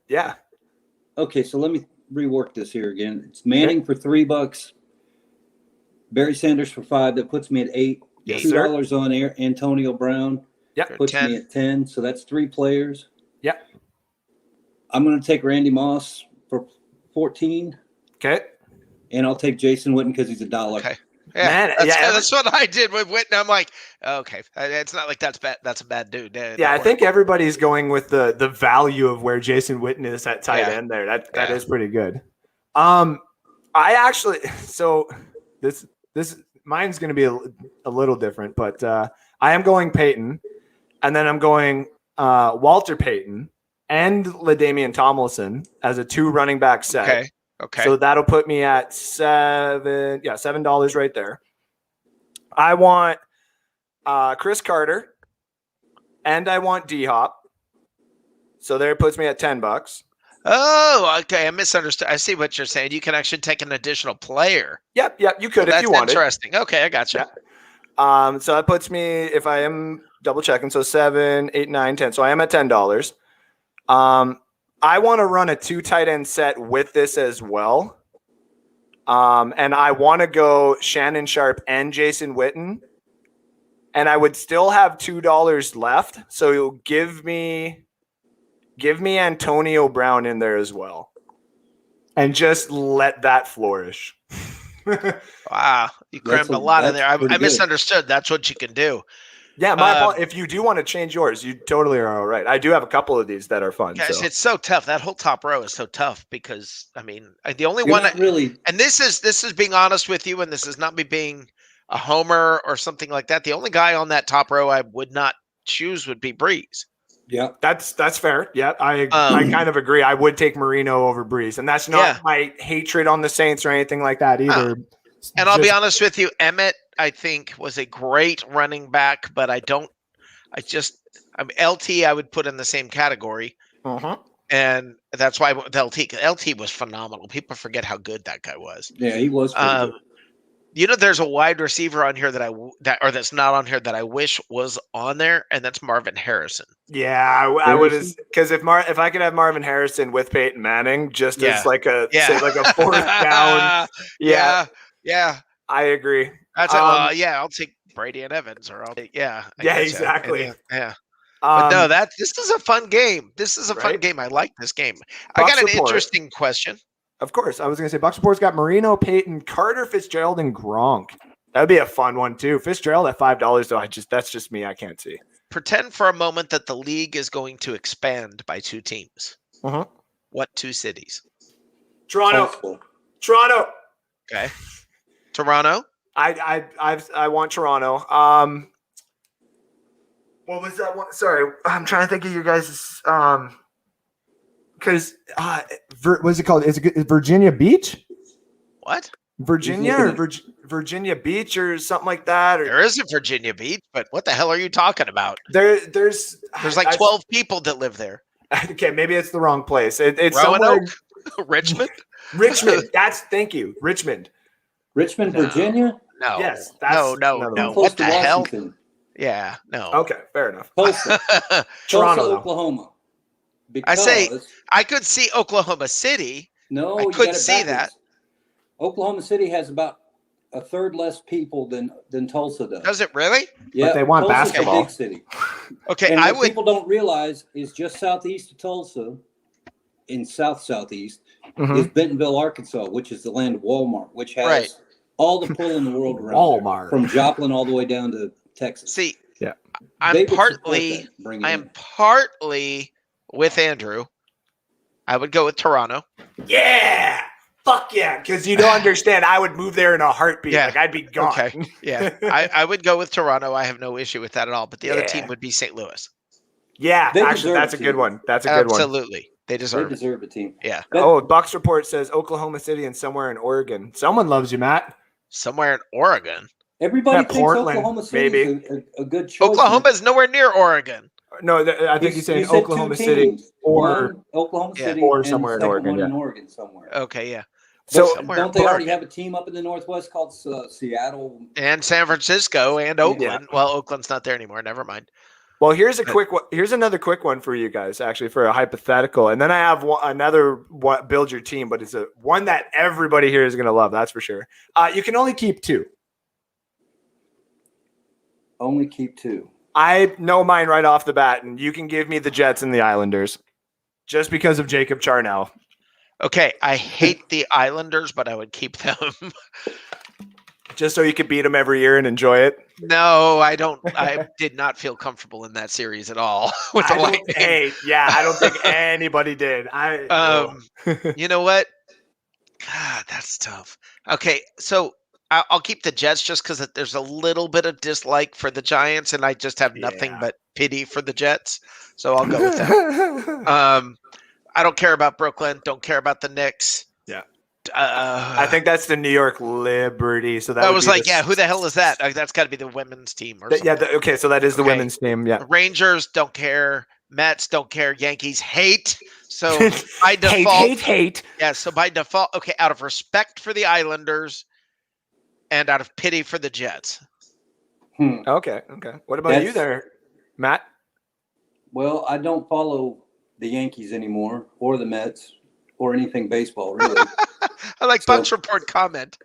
Okay, so let me rework this here again. It's Manning for $3, Barry Sanders for $5. That puts me at 8. Yes, $2 on Antonio Brown. Yep. Puts me at 10. So that's 3 players. Yep. I'm going to take Randy Moss for 14. Okay. And I'll take Jason Witten because he's $1. Okay. Yeah, Man, that's what I did with Witten. I'm like, okay, it's not like that's bad. That's a bad dude. Yeah, I think everybody's going with the value of where Jason Witten is at tight end there. That is pretty good. I actually this mine's going to be a little different, but I am going Peyton, and then I'm going Walter Payton and LaDainian Tomlinson as a 2 running back set. Okay. So that'll put me at $7 right there. I want Chris Carter and I want D-Hop. So there it puts me at $10. Oh, okay. I misunderstood. I see what you're saying. You can actually take an additional player. Yep. You could if you wanted. That's interesting. Okay, I got you. Yeah. So that puts me, if I am double checking, so 7, 8, 9, 10. So I am at $10. I want to run a 2 tight end set with this as well. And I want to go Shannon Sharp and Jason Witten. And I would still have $2 left. So you'll give me Antonio Brown in there as well. And just let that flourish. Wow. You crammed a lot in there. I misunderstood. That's what you can do. Yeah, if you do want to change yours, you totally are all right. I do have a couple of these that are fun. Guys, so. it's so tough. That whole top row is so tough because the only one really, and this is being honest with you, and this is not me being a homer or something like that. The only guy on that top row I would not choose would be Breeze. Yeah, that's fair. Yeah, I kind of agree. I would take Marino over Breeze, and that's not my hatred on the Saints or anything like that either. And I'll be honest with you, Emmett, I think, was a great running back, but LT I would put in the same category. And that's why with LT was phenomenal. People forget how good that guy was. Yeah, he was pretty good. There's a wide receiver on here that's not on here that I wish was on there, and that's Marvin Harrison. Yeah, I would, because if I could have Marvin Harrison with Peyton Manning, just as like a say like a fourth down. Yeah, I agree. That's I'll take Brady and Evans, or I'll take exactly. Yeah. But no, this is a fun game. This is a fun game. I like this game. I got an interesting question. Of course, I was going to say Bucs Report's got Marino, Peyton, Carter, Fitzgerald, and Gronk. That would be a fun one too. Fitzgerald at $5 though. That's just me. I can't see. Pretend for a moment that the league is going to expand by 2 teams. What 2 cities? Toronto. Okay. Toronto. I want Toronto. What was that one? Sorry, I'm trying to think of your guys'. Because what's it called? Is it Virginia Beach? What? Virginia or Virginia Beach or something like that? There is a Virginia Beach, but what the hell are you talking about? There's like 12 people that live there. Okay, maybe it's the wrong place. It's somewhere. Richmond. Richmond. Thank you, Richmond. Richmond, Virginia. No. Yes. No. What the hell? Yeah. No. Okay. Fair enough. Toronto, Oklahoma. I could see Oklahoma City. No, I could see that. Oklahoma City has about a third less people than Tulsa does. Does it really? Yeah, but they want Tulsa's basketball. A big city. Okay, and what people don't realize is just southeast of Tulsa, in southeast, is Bentonville, Arkansas, which is the land of Walmart, which has all the pull in the world around Walmart, from Joplin all the way down to Texas. See, yeah, I am partly with Andrew. I would go with Toronto. Yeah. Fuck yeah. Because you don't understand. I would move there in a heartbeat. Yeah. Like I'd be gone. Okay. Yeah. I would go with Toronto. I have no issue with that at all. But the other team would be St. Louis. Yeah. Actually, that's a good one. That's a good one. Absolutely. They deserve a team. Yeah. Bucs Report says Oklahoma City and somewhere in Oregon. Someone loves you, Matt. Somewhere in Oregon. Everybody thinks Oklahoma City is a good choice. Oklahoma is nowhere near Oregon. No, I think he's saying Oklahoma City or Oklahoma City or somewhere in Oregon. One in Oregon somewhere. Okay, yeah. So don't they already have a team up in the Northwest called Seattle and San Francisco and Oakland? Yeah. Well, Oakland's not there anymore. Never mind. Well, here's another quick one for you guys, actually, for a hypothetical, and then I have another one, build your team, but it's one that everybody here is going to love. That's for sure. You can only keep 2. Only keep 2. I know mine right off the bat, and you can give me the Jets and the Islanders, just because of Jacob Charnow. Okay, I hate the Islanders, but I would keep them. Just so you could beat them every year and enjoy it. No, I don't. I did not feel comfortable in that series at all with the Lightning. I don't think anybody did. You know what? God, that's tough. Okay, so I'll keep the Jets just because there's a little bit of dislike for the Giants, and I just have nothing Yeah. but pity for the Jets. So I'll go with that. I don't care about Brooklyn. Don't care about the Knicks. Yeah. I I think that's the New York Liberty. So that I would was be like, yeah, who the hell is that? That's got to be the women's team or something. okay, so that is the Okay. women's team. Yeah. Rangers don't care. Mets don't care. Yankees hate. So by default, hate. yeah. So by default, okay, out of respect for the Islanders and out of pity for the Jets. Okay. What about you there, Matt? Well, I don't follow the Yankees anymore, or the Mets, or anything baseball, really. I like Bucs Report comment.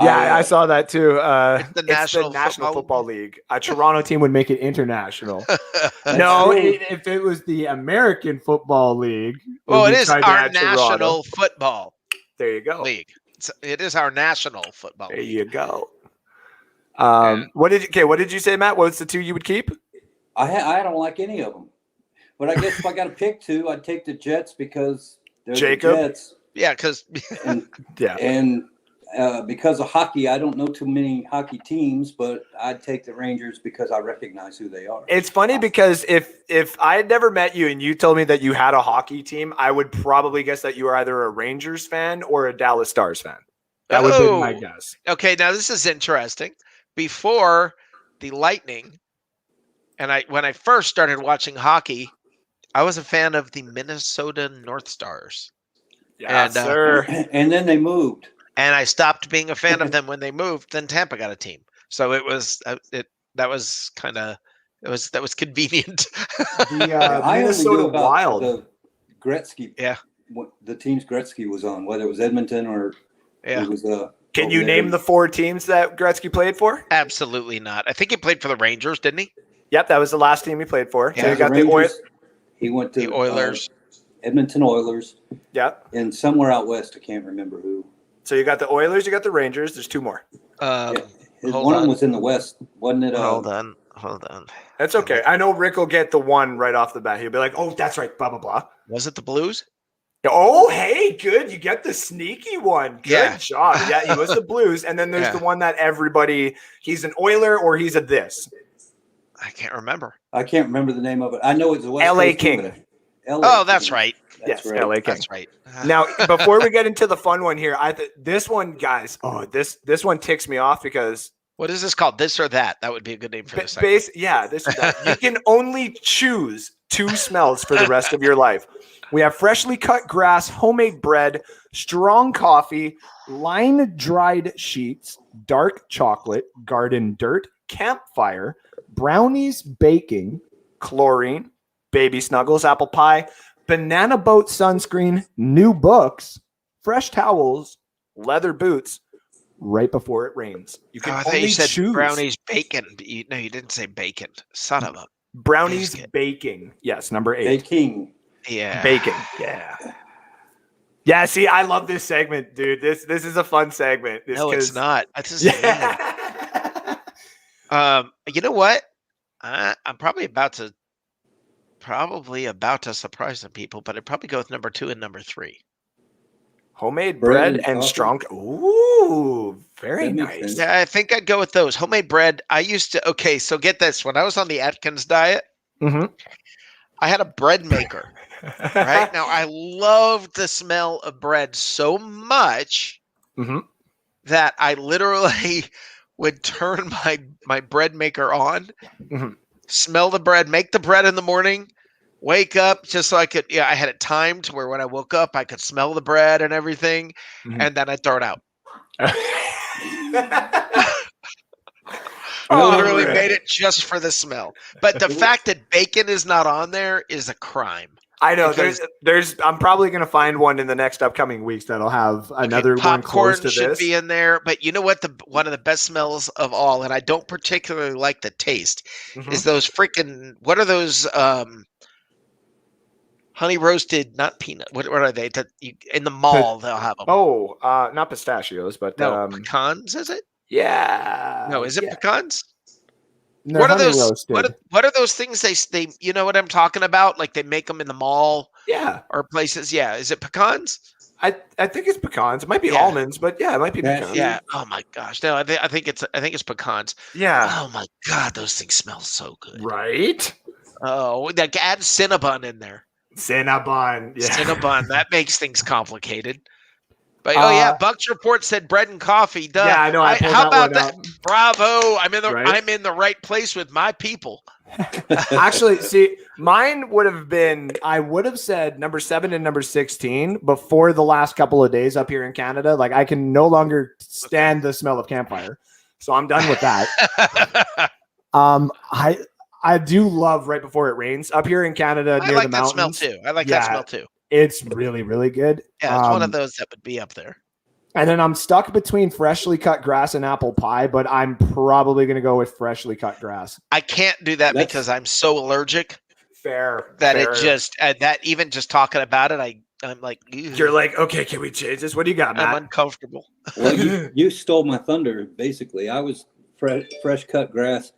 Yeah, I saw that too. It's the National Football League. A Toronto team would make it international. No, if it was the American Football League. Well, it is our National Football There you go. League. It is our National Football There League. you go. What did you say, Matt? What's the two you would keep? I don't like any of them. But I guess if I got to pick two, I'd take the Jets because they're Jacob? the Jets. Yeah, because And because of hockey, I don't know too many hockey teams, but I'd take the Rangers because I recognize who they are. It's funny because if I had never met you and you told me that you had a hockey team, I would probably guess that you were either a Rangers fan or a Dallas Stars fan. That would be my guess. Okay, now this is interesting. Before the Lightning, and when I first started watching hockey, I was a fan of the Minnesota North Stars. Yes, sir. And then they moved. And I stopped being a fan of them when they moved. Then Tampa got a team, so it was that was convenient. The I Minnesota only knew about Wild. the Gretzky. Yeah. The teams Gretzky was on, whether it was Edmonton or Yeah. it was. Can you name the four teams that Gretzky played for? Absolutely not. I think he played for the Rangers, didn't he? Yep, that was the last team he played for. Yeah, So you got the Rangers. He went to The Oilers. Edmonton Oilers, Yep. and somewhere out west, I can't remember who. So you got the Oilers, you got the Rangers. There's two more. Hold One of on. them was in the west, wasn't it? Hold on. That's okay. I know Rick will get the one right off the bat. He'll be like, "Oh, that's right." Blah blah blah. Was it the Blues? Oh, hey, good. You get the sneaky one. Good Yeah. job. Yeah, he was the Blues, and then there's Yeah. the one that everybody. He's an Oiler or he's a this. I can't remember. I can't remember the name of it. I know it's a West LA Coast team, King. but LA Oh, that's King. right. That's Yes, right. LA King. That's right. Now, before we get into the fun one here, this one, guys. Oh, this one ticks me off because What is this called? This or that? That would be a good name for this. segment. this is that. You can only choose two smells for the rest of your life. We have freshly cut grass, homemade bread, strong coffee, line dried sheets, dark chocolate, garden dirt, campfire, brownies, baking, chlorine, baby snuggles, apple pie, banana boat sunscreen, new books, fresh towels, leather boots, right before it rains. You can I thought only you said choose brownies bacon. No, you didn't say bacon. Son of a brownies biscuit. baking. Yes, number 8. LA King. Yeah. Bacon. Yeah. Yeah, see, I love this segment, dude. This is a fun segment. No, it's not. This is Yeah. You know what? I'm probably about to surprise some people, but I'd probably go with number 2 and number 3. Homemade Bread bread and and coffee. strong. Ooh, very That makes nice. sense. Yeah, I think I'd go with those. Homemade bread. I used to. Okay, so get this. When I was on the Atkins diet, Mm-hmm. I had a bread maker. Right now, I loved the smell of bread so much Mhm. that I literally would turn my bread maker on, Mhm. smell the bread, make the bread in the morning, wake up just so I could. Yeah, I had it timed to where when I woke up, I could smell the bread and everything, Mhm. and then I'd throw it out. Oh, Literally man. made it just for the smell. But the fact that bacon is not on there is a crime. I know. Because- There's. I'm probably gonna find one in the next upcoming weeks that'll have another one Popcorn close to should this. be in there. But you know what? One of the best smells of all, and I don't particularly like the taste, Mhm. is those freaking. What are those? Honey roasted, not peanut. What are they? In the mall, they'll have them. Oh, not pistachios, but no, pecans. Is it? Yeah. No, is it yeah. pecans? No, What are honey those? roasted. What are those things they? You know what I'm talking about? Like they make them in the mall Yeah. or places. Yeah, is it pecans? I think it's pecans. It might be Yeah. almonds, but yeah, it might be Cashew. pecans. Yeah. Oh my gosh. No, I think it's pecans. Yeah. Oh my god, those things smell so good. Right? Oh, like add Cinnabon in there. Cinnabon. Yeah. Cinnabon, that makes things complicated. But oh yeah, Bucs report said bread and coffee. Duh. Yeah, I know. I pulled how that about one that? up. Bravo! Right? I'm in the right place with my people. Actually, see, mine would have been, I would have said number 7 and number 16 before the last couple of days up here in Canada. Like, I can no longer stand the smell of campfire. So I'm done with that. I do love right before it rains up here in Canada near I like the that mountains. smell too. I like that smell too. It's really, really good. Yeah, it's one of those that would be up there. And then I'm stuck between freshly cut grass and apple pie, but I'm probably going to go with freshly cut grass. I can't do that because I'm so allergic. Fair. It just that even just talking about it, I'm like, ew. You're like, okay, can we change this? What do you got, Matt? I'm uncomfortable. Well, you stole my thunder, basically. I was fresh cut grass.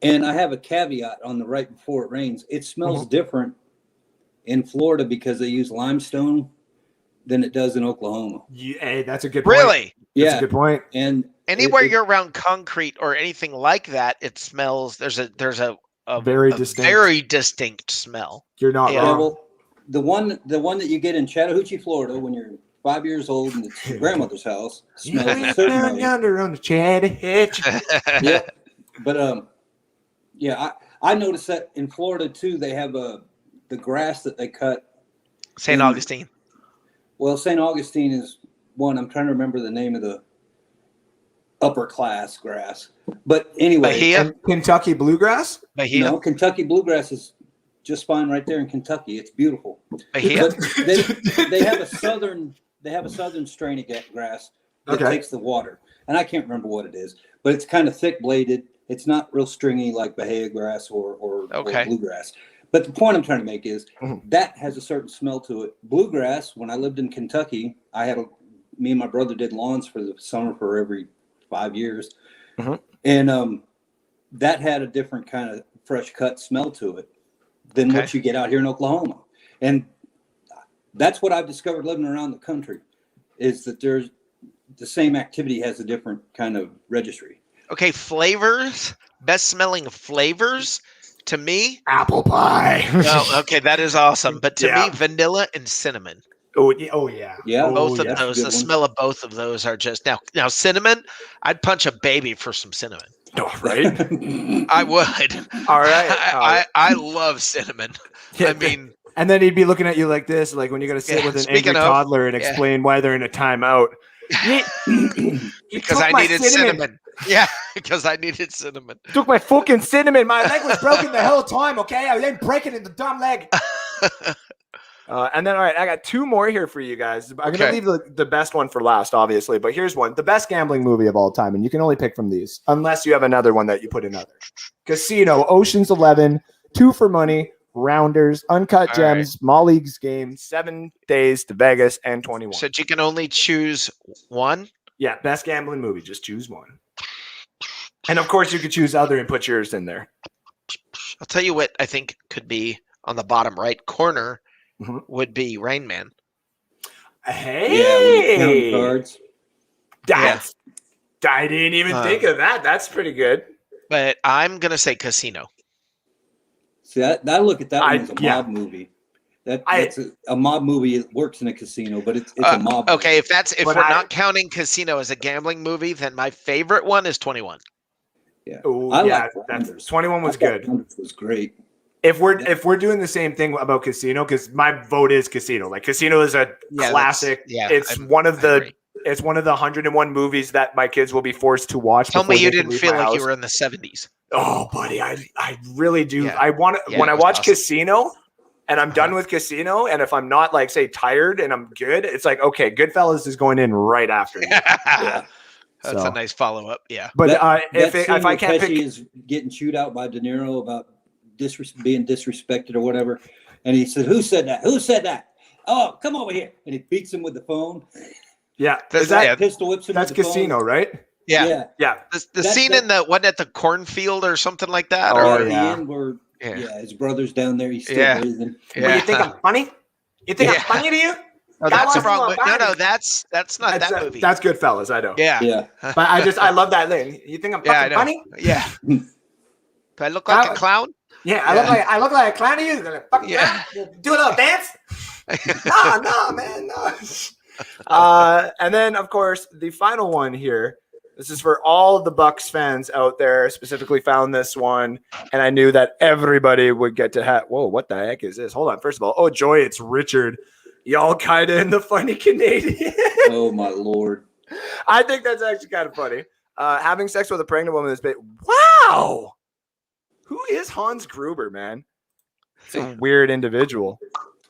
And I have a caveat on the right before it rains. It smells different in Florida because they use limestone than it does in Oklahoma. Hey, that's a good point. Really? Yeah. That's a good point. And anywhere you're around concrete or anything like that, it smells. There's a very distinct smell. You're not wrong. Well, the one that you get in Chattahoochee, Florida, when you're 5 years old and it's your grandmother's house, smells a certain down way. yonder on the Chattahoochee. Yeah, but I noticed that in Florida too. They have the grass that they cut. St. Augustine. Well, St. Augustine is one. I'm trying to remember the name of the upper class grass. But anyway, Bahia? Kentucky bluegrass? Bahia? No, Kentucky bluegrass is just fine right there in Kentucky. It's beautiful. Bahia? But they have a southern strain of grass that takes the water. And I can't remember what it is, but it's kind of thick bladed. It's not real stringy like Bahia grass or bluegrass. But the point I'm trying to make is that has a certain smell to it. Bluegrass, when I lived in Kentucky, me and my brother did lawns for the summer for every 5 years. And that had a different kind of fresh cut smell to it than what you get out here in Oklahoma. And that's what I've discovered living around the country is that there's the same activity has a different kind of registry. Okay, flavors, best smelling flavors to me. Apple pie. Oh, okay, that is awesome. But to me, vanilla and cinnamon. Oh yeah. Yeah. Both of those, the smell of both of those are just now cinnamon. I'd punch a baby for some cinnamon. Oh, right. I would. All right. I love cinnamon. Yeah, I mean, and then he'd be looking at you like this, like when you got to sit with an angry toddler and explain why they're in a timeout. Because I needed cinnamon. Yeah, because I needed cinnamon. Took my fucking cinnamon. My leg was broken the whole time, okay? I didn't break it in the dumb leg. And then, all right, I got two more here for you guys. I'm going to leave the best one for last, obviously. But here's one. The best gambling movie of all time. And you can only pick from these, unless you have another one that you put in other. Casino, Ocean's 11, Two for Money, Rounders, Uncut Gems, Molly's Game, 7 Days to Vegas, and 21. So you can only choose one? Yeah, best gambling movie. Just choose one. And, of course, you could choose other and put yours in there. I'll tell you what I think could be on the bottom right corner would be Rain Man. Hey! Yeah, with cards. I didn't even think of that. That's pretty good. But I'm going to say Casino. See, I look at that one as a mob movie. That's a mob movie. It works in a casino, but it's a mob movie. Okay, if we're not counting Casino as a gambling movie, then my favorite one is 21. Yeah. Ooh, I 21 was good. It was great. If we're doing the same thing about Casino, because my vote is Casino. Like Casino is a classic. It's one of the 101 movies that my kids will be forced to watch. Tell me you didn't feel like you were in the 70s. Oh, buddy, I really do. Yeah. When I watch Casino and I'm done with Casino, and if I'm not like say tired and I'm good, it's like okay, Goodfellas is going in right after. That's a nice follow up. Yeah, but if I can't pick, is getting chewed out by De Niro about being disrespected or whatever, and he said, "Who said that? Who said that? Oh, come over here!" And he beats him with the phone. Yeah, is that pistol whips him? That's with the Casino, phone. right? Yeah. Yeah. The scene in the wasn't at the cornfield or something like that. Oh, Or or, at the yeah. end where Yeah. his brother's down there, he's still Yeah. breathing. Well, you think I'm funny? You think Yeah. I'm funny to you? Oh, God that's the lost wrong. my body. No, that's not that movie. That's Goodfellas, I know. Yeah. Yeah. But I love that thing. You think I'm Yeah, I fucking know. funny? Yeah. Do I look like a clown? Yeah, Yeah. I look like a clown to you. Like, fucking Yeah. clown. Do a little dance. No, man, no. And then, of course, the final one here. This is for all of the Bucs fans out there. Specifically, found this one, and I knew that everybody would get to have. Whoa, what the heck is this? Hold on. First of all, oh joy, it's Richard. Y'all kind of in the funny Canadian. Oh my Lord. I think that's actually kind of funny. Having sex with a pregnant woman is big. Wow. Who is Hans Gruber, man? It's a weird individual.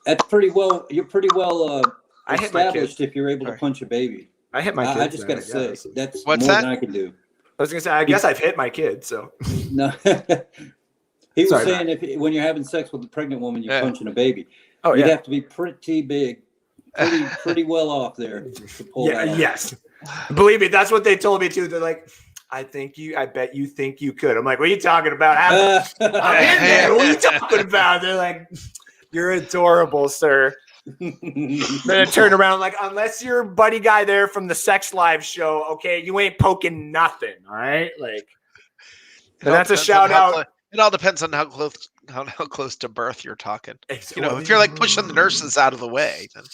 That's pretty well. You're pretty well I hit my established kids. if you're able to punch a baby. I hit my kids. I just man, got to say, that's What's more that? than I can do. I was gonna say, I guess I've hit my kids. So No. He was Sorry, saying when you're having sex with a pregnant woman, you're punching a baby. oh You'd yeah, have to be pretty big, pretty well off there to pull yeah, that off. yes. Believe me, that's what they told me too. They're like, I bet you think you could. I'm like, what are you talking about? I'm in there. What are you talking about? They're like, you're adorable, sir. Then I turn around like, unless you're a buddy guy there from the Sex Live show, okay, you ain't poking nothing, all right? Like, and that's a shout out. It all depends on how close to birth you're talking. If you're like pushing the nurses out of the way, then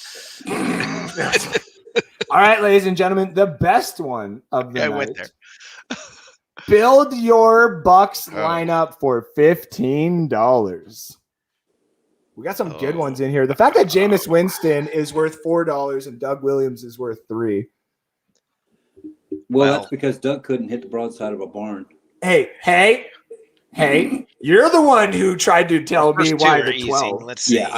all right, ladies and gentlemen, the best one of the night. I went there. Build your Bucs lineup for $15. We got some good ones in here. The fact that Jameis Winston is worth $4 and Doug Williams is worth $3. Well, that's because Doug couldn't hit the broadside of a barn. Hey, you're the one who tried to tell me why the 12. Let's see. Yeah,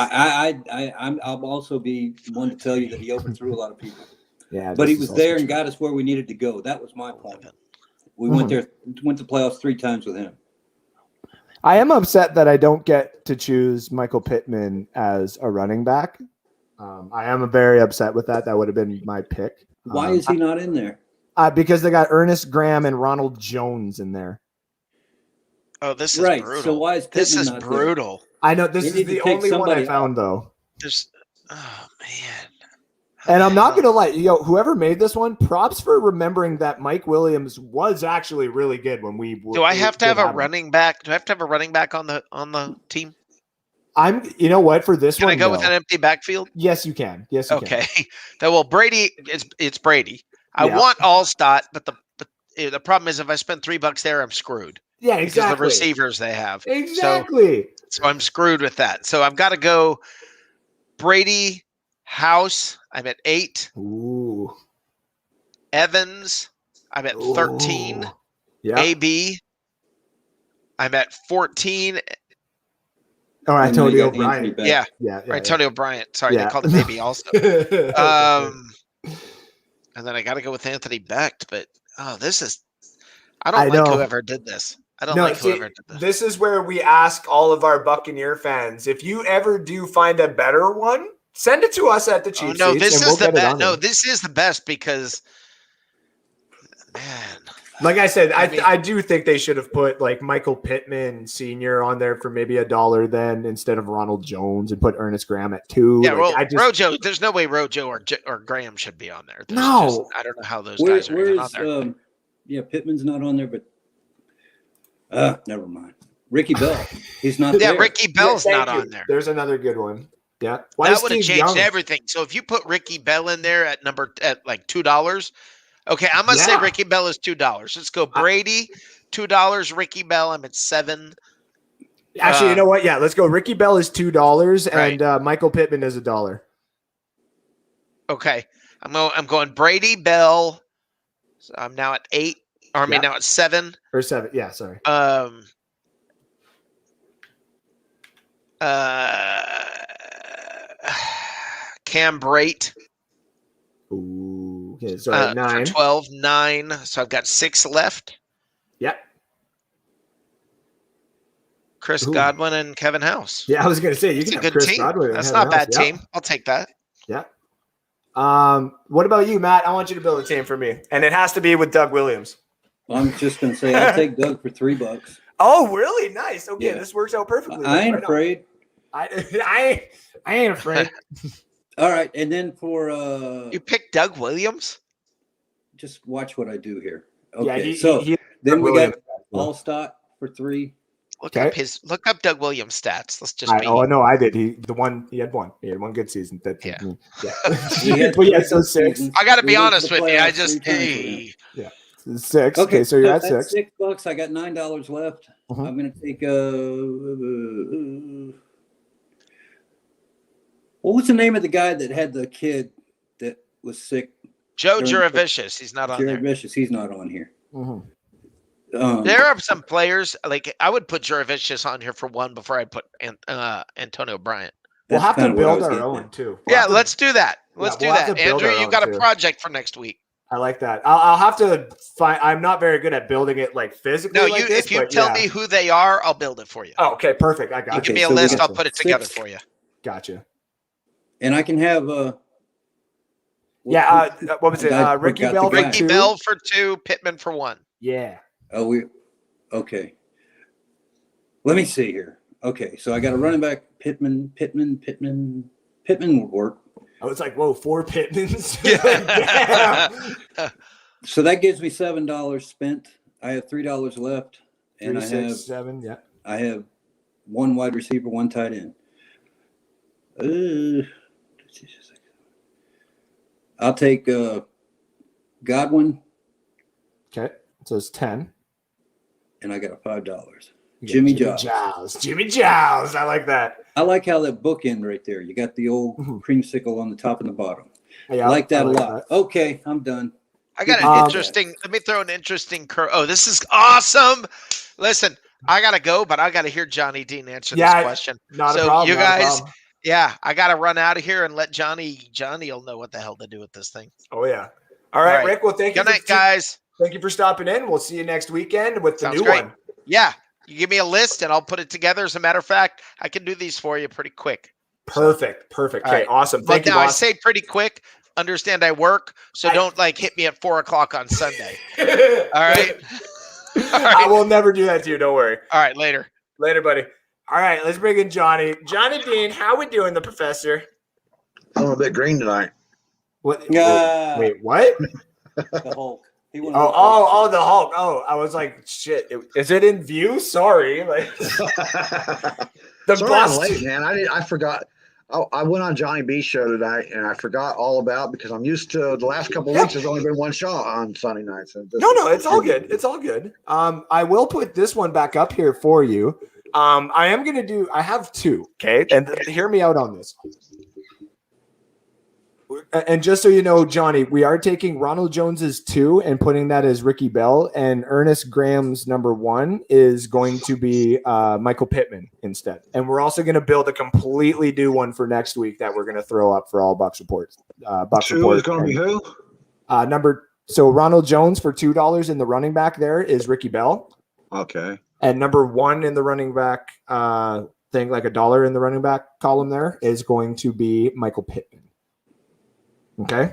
I'll also be one to tell you that he overthrew a lot of people. Yeah, But he was there and got us where we needed to go. That was my point. We went to playoffs 3 times with him. I am upset that I don't get to choose Michael Pittman as a running back. I am very upset with that. That would have been my pick. Why is he not in there? Because they got Ernest Graham and Ronald Jones in there. Oh, this is Right. brutal. So why is Pittman This is not there? brutal. I know this They is need to the pick only one I somebody found though. Oh man. And I'm not gonna lie, whoever made this one, props for remembering that Mike Williams was actually really good when we. Do I have to have a him. running back? Do I have to have a running back on the team? You know what, for this Can one, I go no. with an empty backfield? Yes, you can. Yes, you can. Okay. Well, Brady, it's Brady. I Yeah. want Allstott, but the problem is if I spend $3 there, I'm screwed. Yeah, Because exactly. of the receivers they have. Exactly. So I'm screwed with that. So I've got to go Brady, House. I'm at 8. Ooh. Evans. I'm at 13. Yeah. AB. I'm at 14. Or And then you Antonio got Anthony Bryant. Beck. Yeah. Yeah. Or Antonio Bryant. Sorry, Yeah. they called him AB also. And then I got to go with Anthony Beck. But I don't like know. whoever did this. I don't like whoever did this. This is where we ask all of our Buccaneer fans, if you ever do find a better one, send it to us at the Cheap Seats. No, this and is we'll the get it best. on No, there. this is the best because, man. Like I said, I mean- I do think they should have put like Michael Pittman Sr. on there for maybe $1 then instead of Ronald Jones and put Ernest Graham at 2. Yeah, Like, Rojo. There's no way Rojo or Graham should be on there. I don't know how those guys are even on there. Pittman's not on there, but never mind. Ricky Bell, he's not Yeah, there. Ricky Bell's Thank not you. on there. There's another good one. Yeah. That would have changed everything. So if you put Ricky Bell in there at like $2, okay, I'm gonna say Ricky Bell is $2. Let's go Brady, $2. Ricky Bell, I'm at 7. Actually, you know what? Yeah, let's go. Ricky Bell is $2 Right. and Michael Pittman is $1. Okay, I'm going Brady Bell. So I'm now at 8. Or I mean now at 7. Or 7. Yeah, sorry. Cam Brate. Ooh. Okay, sorry. 9. For 12, 9. So I've got 6 left. Yep. Chris Ooh. Godwin and Kevin House. Yeah, I was going to say, you It's can a have good Chris team. Godwin. That's not a bad team. I'll take that. Yeah. What about you, Matt? I want you to build a team for me, and it has to be with Doug Williams. I'm just going to say I'll take Doug for $3. Oh, really? Nice. Okay, Yeah. this works out perfectly. I ain't Right on. afraid. I ain't afraid. All right, and then for You picked Doug Williams? just watch what I do here. Yeah, Okay, he then we Williams. got Allstott for $3. Look up Doug Williams stats. Let's just be. Oh no, I did. He had one good season. Yeah. But yeah, so 6. I got to be We went honest to the with you. I playoffs just 3 times with him. 6. Okay, so you're at that's 6. $6. I got $9 left. Mhm. I'm going to take what was the name of the guy that had the kid that was sick? Joe Juravicius. He's not on Jared there. Vicious. He's not on here. Mhm. There are some players like I would put Juravicius on here for 1 before I put Antonio Bryant. We'll That's have to kinda what I build was our getting own at. too. Yeah, let's do that. Let's we'll do have that. to build Andrew, our you own, got a too. project for next week. I like that. I'll have to find. I'm not very good at building it like physically. No, like this, if you but tell yeah. me who they are, I'll build it for you. Oh, okay, perfect. I got You you. give me a so we list, got I'll put it together 6. for you. Gotcha. And I can have Yeah. What was it? I Ricky forgot Bell. the For guy. Ricky 2? Bell for 2, Pittman for 1. Yeah. Okay. Let me see here. Okay, so I got a running back, Pittman would work. I was like, whoa, 4 Pittmans. Damn. So that gives me $7 spent. I have $3 left, and 3, 6, 7. Yeah. I have 1 wide receiver, 1 tight end. I'll take Godwin, Okay. So it's 10. and I got a $5. You got Jimmy Giles. Jimmy Giles. I like that. I like how that bookend right there. You got the old creamsicle on the top and the bottom. Yeah, I like that a like lot. Okay, I'm done. I got an interesting. Let me throw an interesting curve. Oh, this is awesome! Listen, I gotta go, but I gotta hear Johnny Dean answer this question. Not so a problem. you not a guys, problem. yeah, I gotta run out of here and let Johnny will know what the hell to do with this thing. Oh yeah. All right, Rick. Well, thank you. Good night, guys. Thank you for stopping in. We'll see you next weekend with the Sounds new great. one. Yeah, you give me a list and I'll put it together. As a matter of fact, I can do these for you pretty quick. Perfect. Okay, right. awesome. But Thank you, now I boss. say pretty quick. Understand I work, so don't like hit me at 4:00 on Sunday. All right. I will never do that to you. Don't worry. All right. Later. Later, buddy. All right, let's bring in Johnny. Johnny Dean, how we doing, the professor? I'm a bit green tonight. What? Yeah. Wait, what? The Hulk. He went Oh, the Hulk. Oh, I was like, shit. Is it in view? Sorry. Like the the bust. late, man. I forgot. I went on Johnny B's show tonight, and I forgot all about because I'm used to the last couple of weeks. There's only been one show on Sunday nights. And No, it's all good. It's all good. I will put this one back up here for you. I have 2. Okay, and hear me out on this. And just so you know, Johnny, we are taking Ronald Jones's 2 and putting that as Ricky Bell, and Ernest Graham's number 1 is going to be Michael Pittman instead. And we're also going to build a completely new one for next week that we're going to throw up for all Bucs reports. Bucs 2 report is going to be who? So Ronald Jones for $2 in the running back there is Ricky Bell, Okay. and number 1 in the running back thing, like $1 in the running back column there, is going to be Michael Pittman. Okay.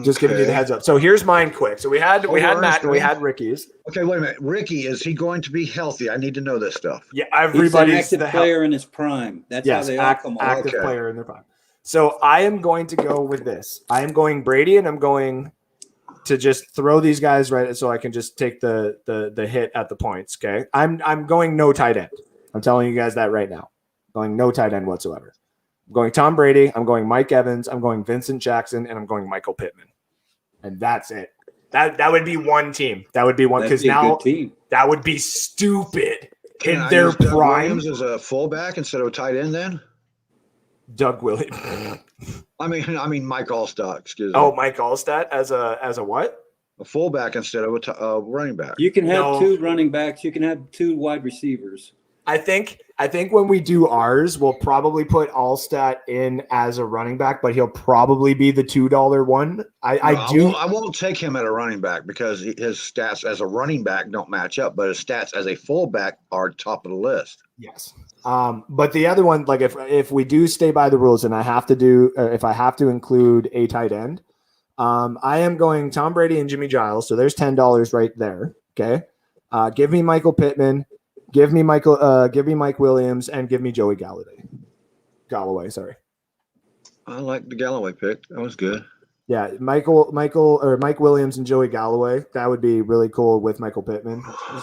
Just giving you the heads up. So here's mine quick. So we had Matt and we had Ricky's. Okay, wait a minute. Ricky, is he going to be healthy? I need to know this stuff. Yeah, He's an everybody's active player in his prime. That's how they all come off. active Okay. player in their prime. So I am going to go with this. I am going Brady, and I'm going to just throw these guys right so I can just take the hit at the points. Okay. I'm going no tight end. I'm telling you guys that right now. Going no tight end whatsoever. I'm going Tom Brady. I'm going Mike Evans. I'm going Vincent Jackson, and I'm going Michael Pittman. And that's it. That would be one team. That would be one, because now that would be stupid in their use Doug prime. Williams as a fullback instead of a tight end then? Doug Williams. I mean Mike Allstott, excuse me. Oh, Mike Allstott as a what? A fullback instead of a running back. You can have 2 running backs. You can have 2 wide receivers. I think when we do ours, we'll probably put Allstat in as a running back, but he'll probably be the $2 one. I won't take him at a running back because his stats as a running back don't match up, but his stats as a fullback are top of the list. Yes. But the other one, like if we do stay by the rules and if I have to include a tight end, I am going Tom Brady and Jimmy Giles. So there's $10 right there. Okay. Give me Michael Pittman, give me Mike Williams, and give me Joey Galloway. Sorry. I like the Galloway pick. That was good. Yeah, Mike Williams and Joey Galloway. That would be really cool with Michael Pittman.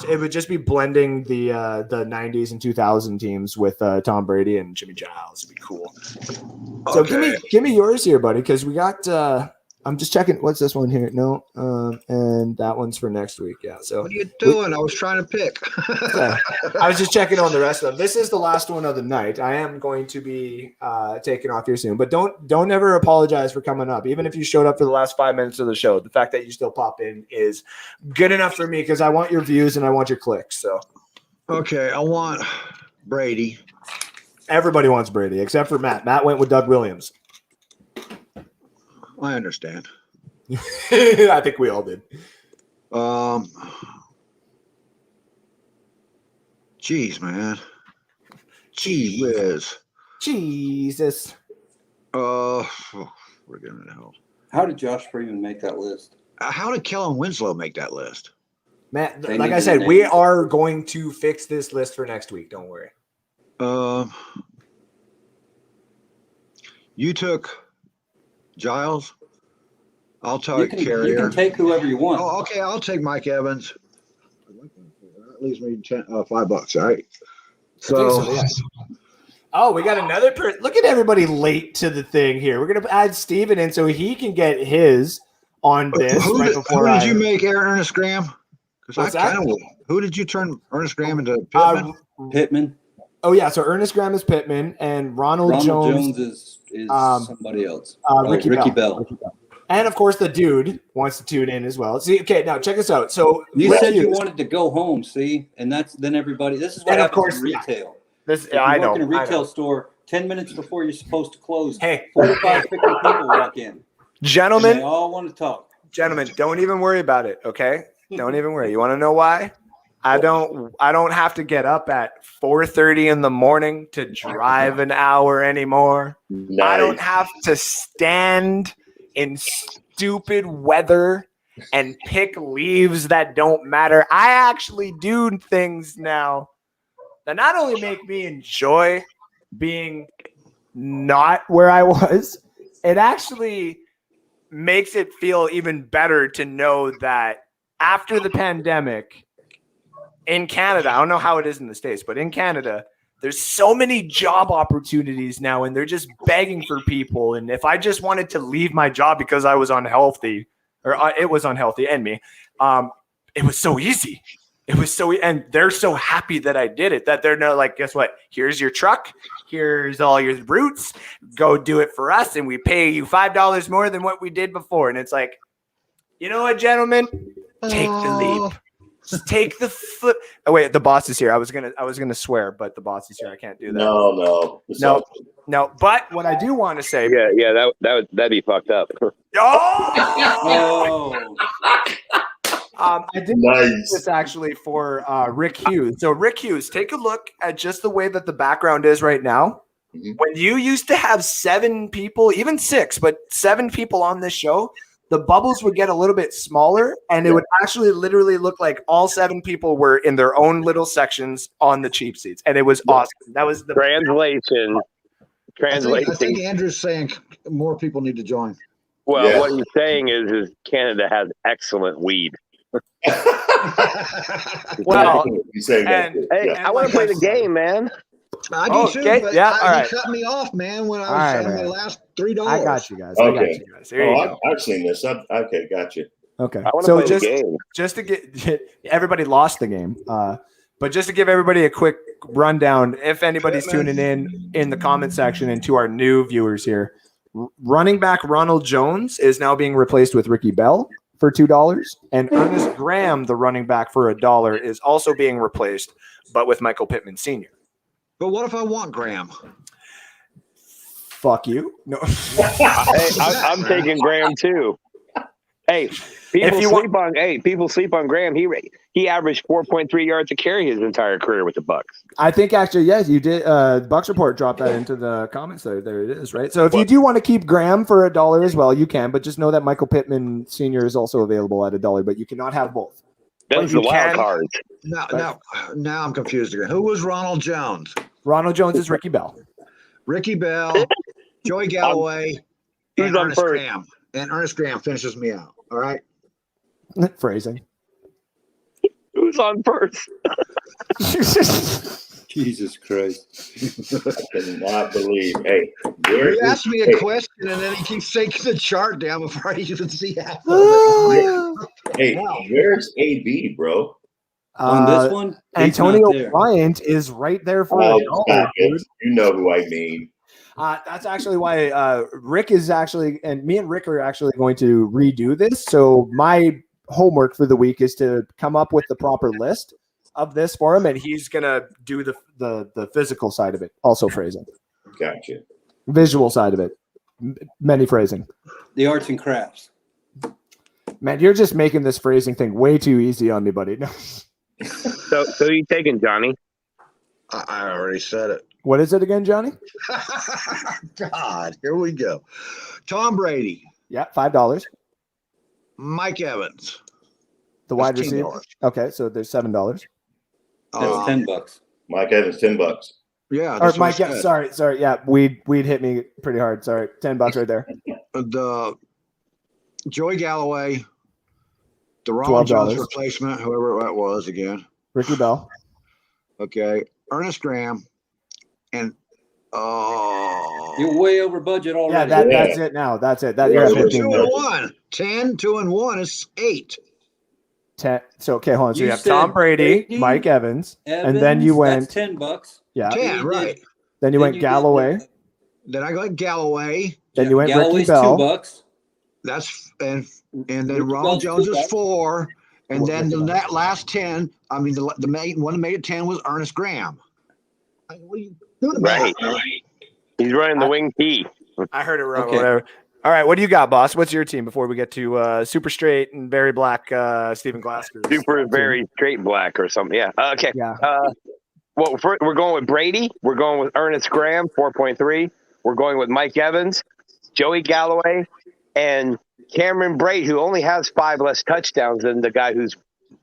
It would just be blending the 90s and 2000 teams with Tom Brady and Jimmy Giles. It'd be cool. So give me yours here, buddy, because we got. I'm just checking. What's this one here? No, and that one's for next week. Yeah. So what are you doing? I was trying to pick. I was just checking on the rest of them. This is the last one of the night. I am going to be taking off here soon, but don't ever apologize for coming up. Even if you showed up for the last 5 minutes of the show, the fact that you still pop in is good enough for me because I want your views and I want your clicks. So, okay, I want Brady. Everybody wants Brady except for Matt. Matt went with Doug Williams. I understand. I think we all did. Jeez, man. Gee whiz. Jesus. We're getting to hell. How did Josh Freeman make that list? How did Kellen Winslow make that list? Matt, They like need I said, to we name- are going to fix this list for next week. Don't worry. You took Giles. I'll You take can Carrier. take whoever you want. Oh, okay. I'll take Mike Evans. That leaves me $5. All right. So, Yeah. Oh, we got another person. Look at everybody late to the thing here. We're gonna add Steven in so he can get his on this who right did, before who did you make Ernest Graham? Because What's I that? kind of. Who did you turn Ernest Graham into Pittman? Pittman. Oh yeah, so Ernest Graham is Pittman and Ronald Jones is somebody else. Ricky Bell. And of course the dude wants to tune in as well. See, okay, now check this out. So You said you wanted to go home, see, and then everybody. This is what And of happens course, in retail. this If you I work know. in a I retail know. store, 10 minutes before you're supposed to close, Hey, 45 50 people walk in. And gentlemen, they all want to talk. Gentlemen, don't even worry about it, okay? Don't even worry. You want to know why? I don't have to get up at 4:30 in the morning to drive an hour anymore. Nice. I don't have to stand in stupid weather and pick leaves that don't matter. I actually do things now that not only make me enjoy being not where I was, it actually makes it feel even better to know that after the pandemic in Canada, I don't know how it is in the States, but in Canada, there's so many job opportunities now and they're just begging for people. And if I just wanted to leave my job because I was unhealthy or it was unhealthy and me, it was so easy. And they're so happy that I did it that they're not like, guess what? Here's your truck. Here's all your roots. Go do it for us. And we pay you $5 more than what we did before. And it's like, you know what, gentlemen? Take the leap. Just take the foot. Oh, wait, the boss is here. I was gonna swear, but the boss is here. I can't do that. No. No. But what I do want to say. Yeah, that'd be fucked up. Oh! Oh, I did this actually for Rick Hughes. So Rick Hughes, take a look at just the way that the background is right now. Mm-hmm. When you used to have 7 people, even 6, but 7 people on this show, the bubbles would get a little bit smaller and it would actually literally look like all 7 people were in their own little sections on the cheap seats. And it was awesome. That was the Translation. I think Andrew's saying more people need to join. Well, Yeah. what he's saying is Canada has excellent weed. Well, you say that. and- Hey, and I want like to play I the game, man. I do Oh, too, okay. but Yeah, all right. he cut me off, man, when I was All right, saying my man. last $3. I got you guys. Okay. There you Oh, go. I've seen this. Okay, got you. Okay. I want to So play the game. just to get everybody lost the game. But just to give everybody a quick rundown, if anybody's tuning in the comment section and to our new viewers here, running back Ronald Jones is now being replaced with Ricky Bell for $2, and Ernest Graham, the running back for $1, is also being replaced, but with Michael Pittman Sr. But what if I want Graham? Fuck you. No. Hey, I'm taking Graham too. Hey, people sleep on Graham. He averaged 4.3 yards a carry his entire career with the Bucs. I think actually, yes, you did. Bucs Report dropped that into the comments there. There it is, right? So if you do want to keep Graham for $1 as well, you can, but just know that Michael Pittman Sr. is also available at $1, but you cannot have both. Those are the wild cards. Now I'm confused again. Who was Ronald Jones? Ronald Jones is Ricky Bell. Ricky Bell, Joey Galloway, Who's and on Ernest first? Graham. And Ernest Graham finishes me out. All right. Phrasing. Who's on first? Jesus Christ. I cannot believe. Hey, He asked me a question and then he keeps taking the chart down before I even see half of it. Hey, where's AB, bro? On this one, he's not Antonio there. Bryant is right there for Oh, $1, stop it. dude. You know who I mean. That's actually why Rick is actually, and me and Rick are actually going to redo this. So my homework for the week is to come up with the proper list of this for him, and he's gonna do the physical side of it, also phrasing, Gotcha. visual side of it, many phrasing. The arts and crafts. Man, you're just making this phrasing thing way too easy on me, buddy. No. So who you taking, Johnny? I already said it. What is it again, Johnny? God, here we go. Tom Brady, Yeah, $5. Mike Evans. The wide That's receiver. $10. Okay, so there's $7. That's $10. Mike Evans, $10. Yeah. Or that's what Mike, I said. sorry. Yeah, we'd hit me pretty hard. Sorry, $10 right there. The Joey Galloway, the Ronald Jones $12. replacement, whoever that was again. Ricky Bell. Okay. Ernest Graham and You're way over budget Yeah, already. that's it now. That's it. That you're at Yeah, 15 2 there. and 1. 10, 2 and 1 is 8. 10. So okay, hold on. So you You have said Tom Brady, Brady, Mike Evans, and then you went That's $10. yeah. 10, right. Then you went did Galloway. Then I got Galloway. Then you went Galloway's Ricky Bell. $2. That's and then Ricky Ronald Bell's Jones is $2. 4. And What, then Ricky the Bell? last 10, I mean, the main one that made it 10 was Ernest Graham. What are you doing about Right. He's running the wing T. I heard it wrong. Okay. Whatever. All right, what do you got, boss? What's your team before we get to super straight and very black Stephen Glasgow? Super very straight black or something. Yeah. Okay. Yeah. We're going with Brady. We're going with Ernest Graham, 4.3. We're going with Mike Evans, Joey Galloway, and Cameron Brate, who only has 5 less touchdowns than the guy who's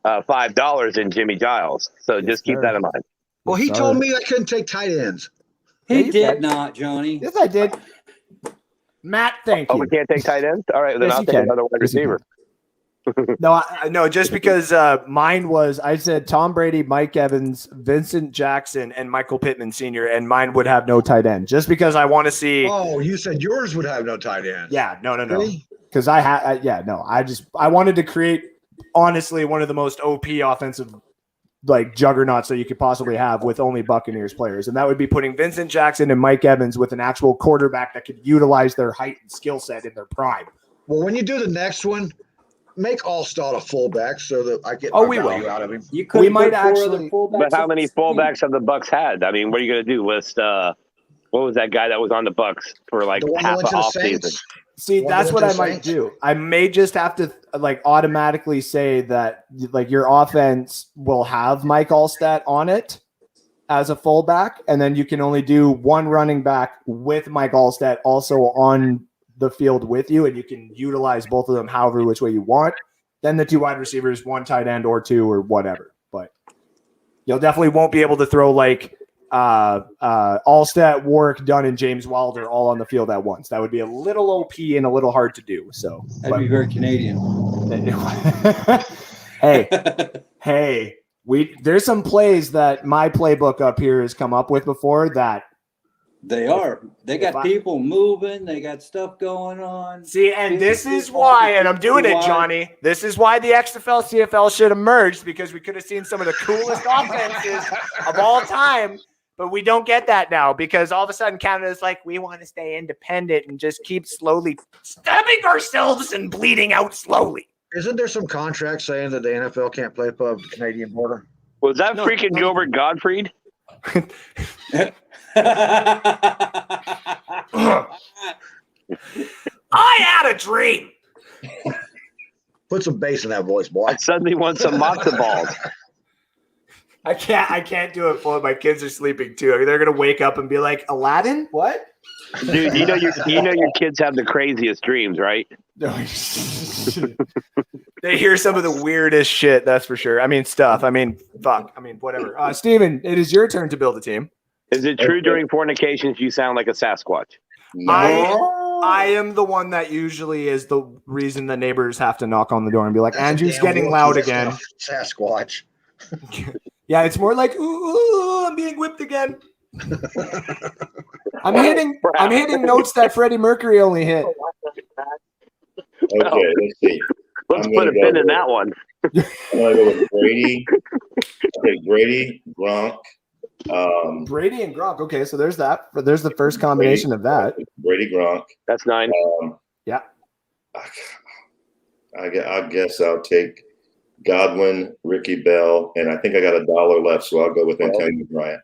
$5 in Jimmy Giles. So just keep that in mind. Well, he Sorry. told me I couldn't take tight ends. Yeah, He you did can. not, Johnny. Yes, I did. Matt, thank Oh, you. we can't take tight ends? All right, then Yes, I'll you take can. another wide Yes, you receiver. No, just because mine was, I said Tom Brady, Mike Evans, Vincent Jackson, and Michael Pittman Sr., and mine would have no tight end. Just because I want to see. Oh, you said yours would have no tight ends. Yeah, no. Really? Because I wanted to create, honestly, one of the most OP offensive juggernauts that you could possibly have with only Buccaneers players. And that would be putting Vincent Jackson and Mike Evans with an actual quarterback that could utilize their height and skill set in their prime. Well, when you do the next one, make Allstott a fullback so that I get Oh, my we will. value out of him. You could We have might put 4 other actually- fullbacks But how on many the team. fullbacks have the Bucks had? I mean, what are you going to do? List what was that guy that was on the Bucks for like The one that half went the to the offseason? Saints. See, One that's that what I went to the might Saints. do. I may just have to automatically say that your offense will have Mike Allstott on it as a fullback, and then you can only do one running back with Mike Allstott also on the field with you, and you can utilize both of them however which way you want. Then the 2 wide receivers, 1 tight end or 2 or whatever. But you'll definitely won't be able to throw Allstott, Warwick, Dunn, and James Wilder all on the field at once. That would be a little OP and a little hard to do. So That'd be very Canadian. hey, there's some plays that my playbook up here has come up with before that. They are. They If got I- people moving. They got stuff going on. See, and this is why, and I'm doing it, Johnny. This is why the XFL, CFL should have merged, because we could have seen some of the coolest offenses of all time. But we don't get that now because all of a sudden Canada's like, we want to stay independent and just keep slowly stabbing ourselves and bleeding out slowly. Isn't there some contract saying that the NFL can't play above the Canadian border? Was that No, freaking no. Gilbert Gottfried? I had a dream. Put some bass in that voice, boy. I suddenly want some matzo balls. I can't do it full. My kids are sleeping too. They're gonna wake up and be like, Aladdin? What? Dude, you know your kids have the craziest dreams, right? They hear some of the weirdest shit, that's for sure. I mean, stuff. I mean, fuck. I mean, whatever. Steven, it is your turn to build a team. Is it true during fornications you sound like a Sasquatch? I am the one that usually is the reason the neighbors have to knock on the door and be like, Andrew's getting loud again. Sasquatch. Yeah, it's more like, ooh, I'm being whipped again. I'm hitting notes that Freddie Mercury only hit. Okay, let's see. Let's I'm put a gonna pin go in that one. I'm gonna go with Brady. Okay, Brady, Gronk. Brady and Gronk. Okay, so there's that. There's the first combination of that. Brady, Gronk. That's 9. Yeah. I guess I'll take Godwin, Ricky Bell, and I think I got $1 left, so I'll go with Antonio Bryant.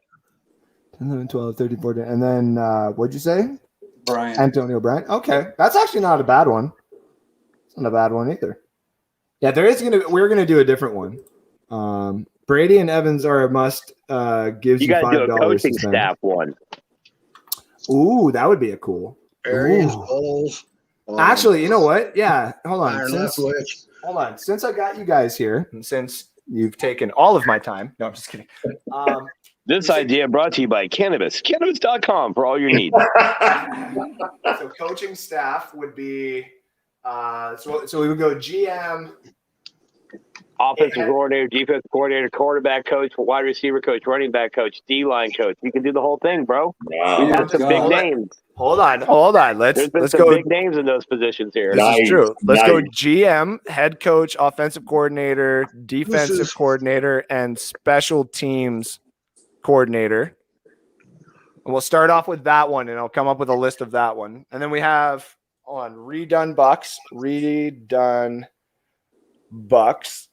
10, 11, 12, 13, 14. And then what'd you say? Bryant. Antonio Bryant. Okay. That's actually not a bad one. It's not a bad one either. Yeah, we're gonna do a different one. Brady and Evans are a must. Gives you gotta do a $5 coaching to spend. staff one. Ooh, that would be a cool. Arians, Ooh. Bowles. Actually, you know what? Yeah, hold on. Byron Leftwich. Hold on. Since I got you guys here, and since you've taken all of my time, no, I'm just kidding. This idea brought to you by Cannabis. Cannabis.com for all your needs. So coaching staff would be so we would go GM, Offensive coordinator, defensive coordinator, quarterback coach, wide receiver coach, running back coach, D-line coach. You can do the whole thing, bro. Wow. These are some big names. Hold on. There's been Let's some go. big names in those positions here. This is true. Let's go Nice. GM, head coach, offensive coordinator, defensive coordinator, and special teams coordinator. And we'll start off with that one, and I'll come up with a list of that one. And then we have redone Bucs.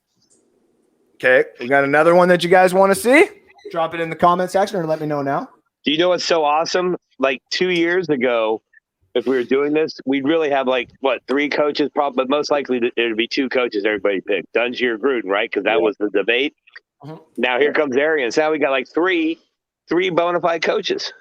Okay, we got another one that you guys want to see? Drop it in the comment section or let me know now. Do you know what's so awesome? Like 2 years ago, if we were doing this, we'd really have 3 coaches, probably, but most likely there'd be 2 coaches everybody picked. Dungy or Gruden, right? Because that was the debate. Uh-huh. Now here comes Arians. Now we got three bona fide coaches,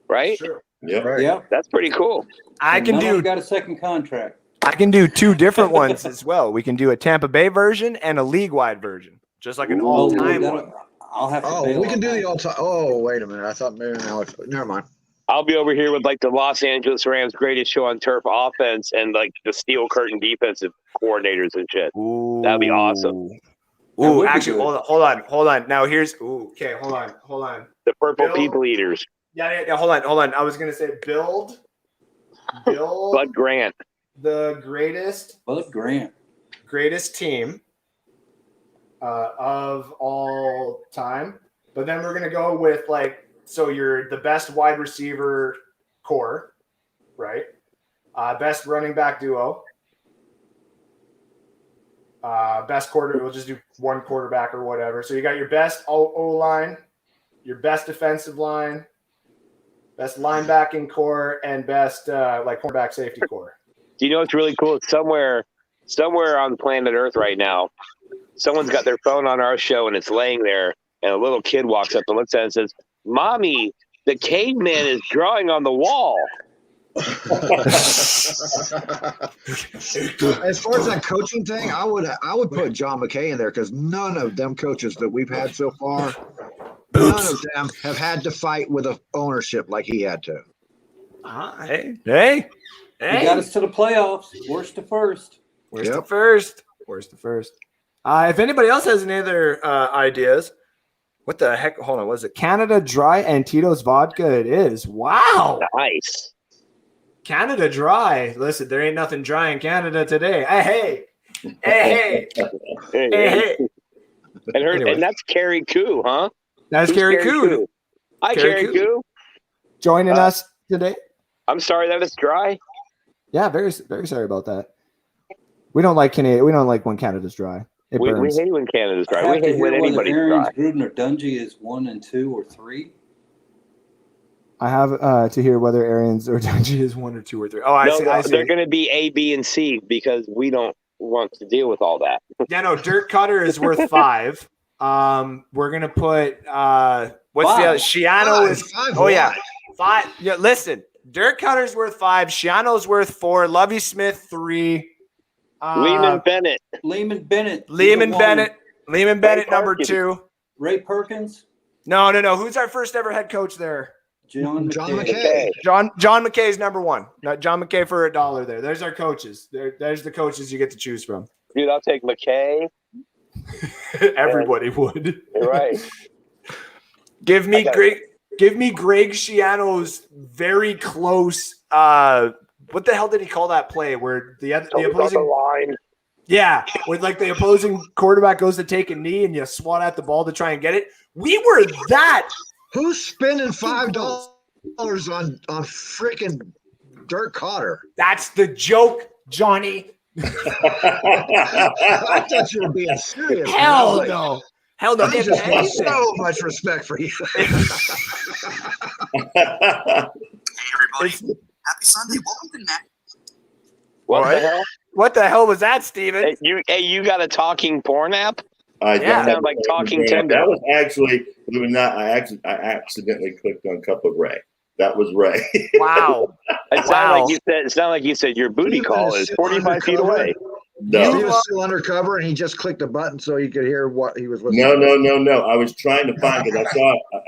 right? Sure. Yep. Right. Yeah. That's pretty cool. I can Got a second contract. I can do 2 different ones as well. We can do a Tampa Bay version and a league-wide version, just like an all-time one. I'll have to. Oh, bail we can on do that. the all-time. Oh, wait a minute. I thought maybe now. Never mind. I'll be over here with the Los Angeles Rams greatest show on turf offense and the steel curtain defensive coordinators and shit. Ooh. That'd be awesome. That Ooh, would be actually, good. hold on. Now here's okay. Hold on. The purple Bill- people eaters. Yeah. Hold on. I was gonna say build Bud Grant. the greatest Bud Grant. team of all time. But then we're gonna go with so you're the best wide receiver core, right? Best running back duo. Best quarter. We'll just do one quarterback or whatever. So you got your best O line, your best defensive line, best linebacking core, and best cornerback safety core. Do you know what's really cool? Somewhere on planet Earth right now, someone's got their phone on our show and it's laying there, and a little kid walks up and looks at it and says, "Mommy, the caveman is drawing on the wall." As far as that coaching thing, I would put John McKay in there because none of them coaches that we've had so far, none of them have had to fight with a ownership like he had to. Hey. He got us to the playoffs. Worst to first. Where's the first? If anybody else has any other ideas, what the heck? Hold on. Was it Canada Dry and Tito's Vodka? It is. Wow. Nice. Canada Dry. Listen, there ain't nothing dry in Canada today. Hey. Hey. Anyway. And that's Carrie Koo, huh? That's Who's Carrie Coo Hi, Carrie Carrie Koo. joining us today. I'm sorry that it's dry. Yeah, very, very sorry about that. We don't like Canada. We don't like when Canada's dry. It We burns. hate when Canada's I dry. have We to hate hear when whether anybody's Arians, dry. Gruden, or Dungy is 1 and 2 or 3. I have to hear whether Arians or Dungy is 1 or 2 or 3. Oh, I No, see. no, I see. they're going to be A, B, and C because we don't want to deal with all that. Yeah, no. Dirt Cutter is worth 5. We're gonna put what's the other? Five. Shiano is. Five Oh yeah, what? 5. Yeah, listen. Dirt Cutter's worth 5. Shiano's worth 4. Lovey Smith 3. Lehman Bennett. Lehman Bennett. Lehman One. Bennett. Lehman Bennett number Perkins. 2. Ray Perkins. No. Who's our first ever head coach there? John McKay. McKay. John McKay is number 1. No, John McKay for $1 there. There's our coaches. There's the coaches you get to choose from. Dude, I'll take McKay. Everybody would. You're right. Give me got Greg Schiano's very close. What the hell did he call that play where the opposing line. Yeah, with like the opposing quarterback goes to take a knee and you swat at the ball to try and get it. We were that. Who's spending $5 on freaking Dirk Cotter? That's the joke, Johnny. I thought you were being serious. Hell man. no. Hell no. I Get just got paid. so much respect for you. Hey everybody, happy Sunday. Welcome to Net. What What? the hell? What the hell was that, Steven? Hey, you got a talking porn app? I Yeah. don't have Sound like a Talking brand. Tinder. That was actually, believe it or not, I accidentally clicked on Cup of Ray. That was Ray. Wow. It sounded like you said your booty Steven call is is still 45 feet undercover. away. No, He was still undercover, and he just clicked a button so he could hear what he was listening no. I was trying to find because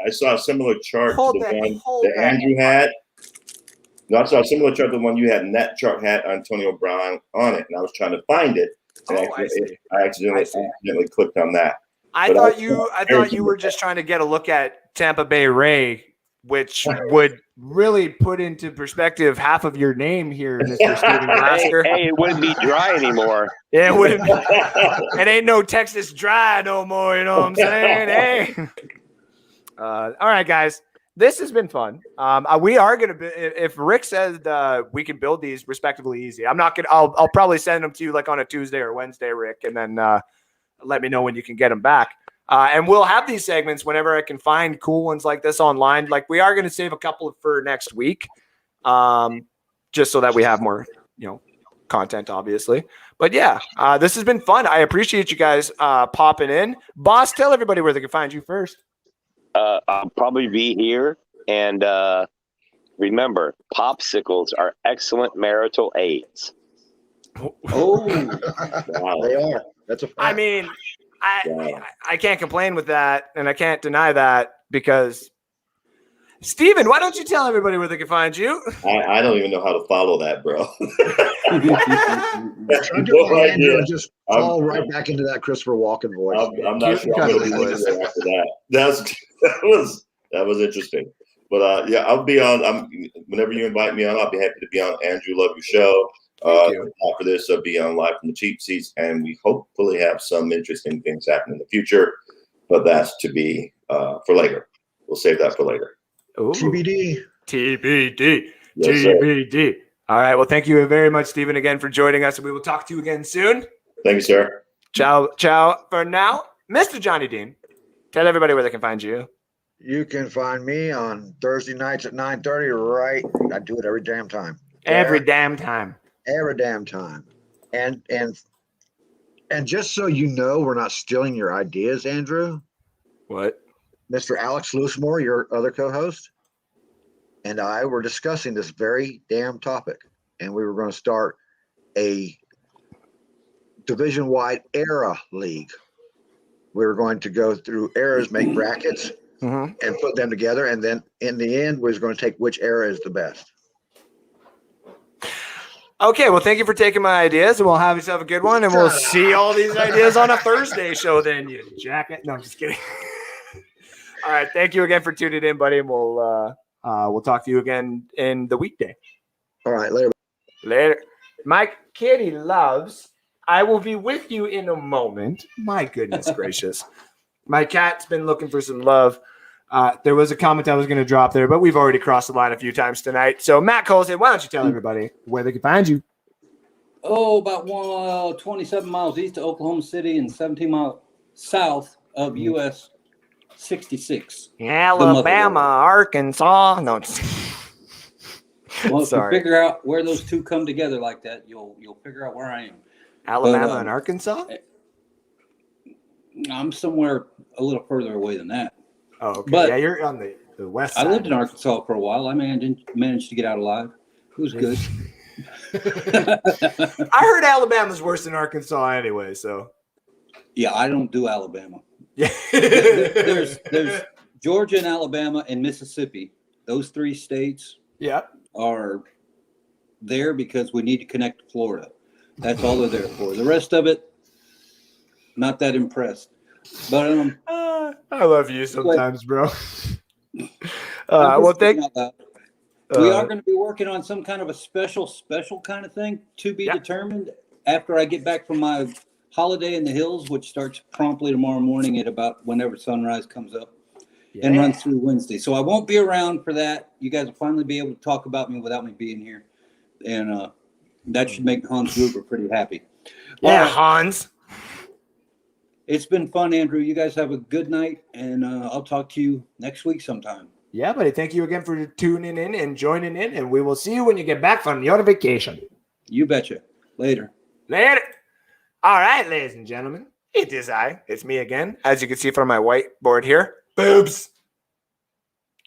I saw a similar chart Hold to the that, one hold that that. Andrew had. No, I saw a similar chart to the one you had, and that chart had Antonio Brown on it, and I was trying to find it. And Oh, I see. I accidentally clicked on that. I But thought I- you were just trying to get a look at Tampa Bay Ray, which would really put into perspective half of your name here, Mr. Steven Lasker. Hey, it wouldn't be dry anymore. Yeah, it wouldn't. It ain't no Texas dry no more. You know what I'm saying? Hey. All right, guys. This has been fun. We are gonna be. If Rick says we can build these respectively easy, I'm not gonna. I'll probably send them to you like on a Tuesday or Wednesday, Rick, and then let me know when you can get them back. And we'll have these segments whenever I can find cool ones like this online. Like we are going to save a couple for next week, just so that we have more, content, obviously. But yeah, this has been fun. I appreciate you guys popping in. Boss, tell everybody where they can find you first. I'll probably be here. And remember, popsicles are excellent marital aids. Oh, Wow. They are. That's a fact. I mean, Wow. I can't complain with that, and I can't deny that because, Steven, why don't you tell everybody where they can find you? I don't even know how to follow that, bro. Try to do No it, Andrew, idea. and just fall right back into that Christopher Walken voice. I'm not sure. I'm Totally gonna was. do it after that. That was interesting. But yeah, I'll be on. Whenever you invite me on, I'll be happy to be on. Andrew, love your show. Thank you. After this, I'll be on live from the cheap seats, and we hopefully have some interesting things happen in the future. But that's to be for later. We'll save that for later. Ooh. TBD. TBD. Yes, sir. TBD. All right. Well, thank you very much, Steven, again for joining us. And we will talk to you again soon. Thank you, sir. Ciao for now. Mr. Johnny Dean, tell everybody where they can find you. You can find me on Thursday nights at 9:30. Right, I do it every damn time. Every damn time. Every damn time. And just so you know, we're not stealing your ideas, Andrew. What? Mr. Alex Loosemore, your other co-host, and I were discussing this very damn topic, and we were going to start a division-wide era league. We were going to go through eras, make brackets, Mm-hmm. and put them together, and then in the end, we was going to take which era is the best. Okay. Well, thank you for taking my ideas, and we'll have yourself a good one, and we'll see all these ideas on a Thursday show then, you jacket. No, I'm just kidding. All right. Thank you again for tuning in, buddy, and we'll talk to you again in the weekday. All right, later. Later. My kitty loves. I will be with you in a moment. My goodness gracious. My cat's been looking for some love. There was a comment I was going to drop there, but we've already crossed the line a few times tonight. So Matt Colson, why don't you tell everybody where they can find you? about 27 miles east of Oklahoma City and 17 miles south of US 66. Alabama, Arkansas. No, Well, if sorry. you figure out where those two come together like that, you'll figure out where I am. Alabama and Arkansas? I'm somewhere a little further away than that. Oh, okay. But yeah, you're on the west side. I lived in Arkansas for a while. I managed to get out alive. It was good. I heard Alabama's worse than Arkansas anyway, so. Yeah, I don't do Alabama. Yeah. There's Georgia and Alabama and Mississippi. Those three states are there because we need to connect to Florida. That's all they're there for. The rest of it, not that impressed. But I love you sometimes, bro. Well, thank. We are going to be working on some kind of a special kind of thing to be determined after I get back from my holiday in the hills, which starts promptly tomorrow morning at about whenever sunrise comes up and runs through Wednesday. So I won't be around for that. You guys will finally be able to talk about me without me being here. And that should make Hans Gruber pretty happy. Yeah, Hans. It's been fun, Andrew. You guys have a good night, and I'll talk to you next week sometime. Yeah, buddy. Thank you again for tuning in and joining in, and we will see you when you get back from your vacation. You betcha. Later. All right, ladies and gentlemen. It is I. It's me again. As you can see from my whiteboard here. Boobs.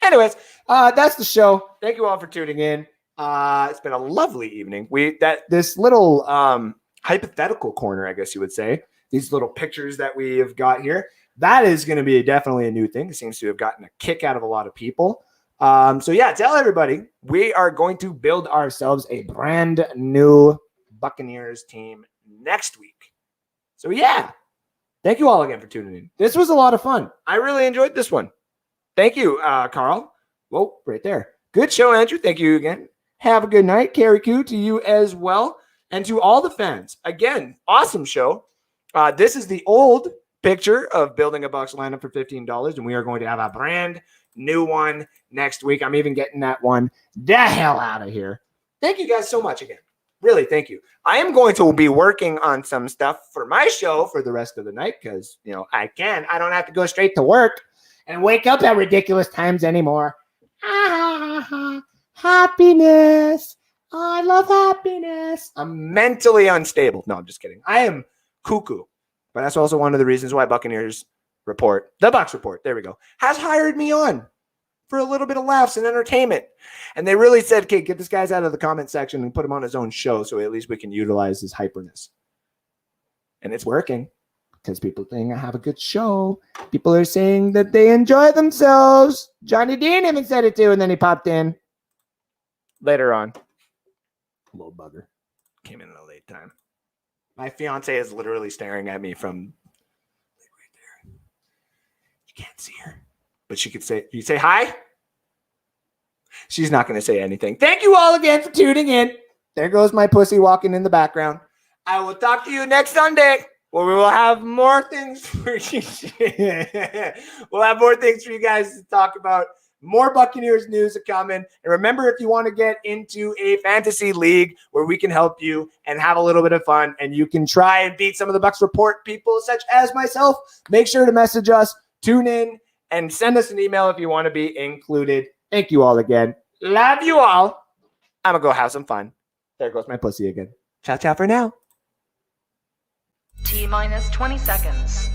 Anyways, that's the show. Thank you all for tuning in. It's been a lovely evening. This little hypothetical corner, I guess you would say. These little pictures that we have got here. That is going to be definitely a new thing. It seems to have gotten a kick out of a lot of people. So yeah, tell everybody we are going to build ourselves a brand new Buccaneers team next week. So yeah, thank you all again for tuning in. This was a lot of fun. I really enjoyed this one. Thank you, Carl. Whoa, right there. Good show, Andrew. Thank you again. Have a good night. Carrie Q to you as well. And to all the fans, again, awesome show. This is the old picture of building a Bucs lineup for $15, and we are going to have a brand new one next week. I'm even getting that one the hell out of here. Thank you guys so much again. Really, thank you. I am going to be working on some stuff for my show for the rest of the night because, I don't have to go straight to work and wake up at ridiculous times anymore. Happiness. I love happiness. I'm mentally unstable. No, I'm just kidding. I am cuckoo. But that's also one of the reasons why Buccaneers Report, the Bucs Report, there we go, has hired me on for a little bit of laughs and entertainment. And they really said, okay, get this guy out of the comment section and put him on his own show so at least we can utilize his hyperness. And it's working because people think I have a good show. People are saying that they enjoy themselves. Johnny Dean even said it too, and then he popped in later on. Little bugger. Came in at a late time. My fiance is literally staring at me from right there. You can't see her. But she could say, you say hi? She's not going to say anything. Thank you all again for tuning in. There goes my pussy walking in the background. I will talk to you next Sunday where we will have more things for you. We'll have more things for you guys to talk about. More Buccaneers news are coming. And remember, if you want to get into a fantasy league where we can help you and have a little bit of fun and you can try and beat some of the Bucs Report people such as myself, make sure to message us, tune in, and send us an email if you want to be included. Thank you all again. Love you all. I'm going to go have some fun. There goes my pussy again. Ciao, ciao for now. T-minus 20 seconds.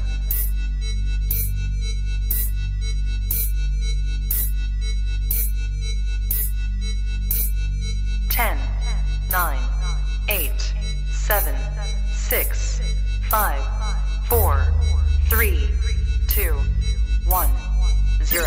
10, 9, 8, 7, 6, 5, 4, 3, 2, 1, 0.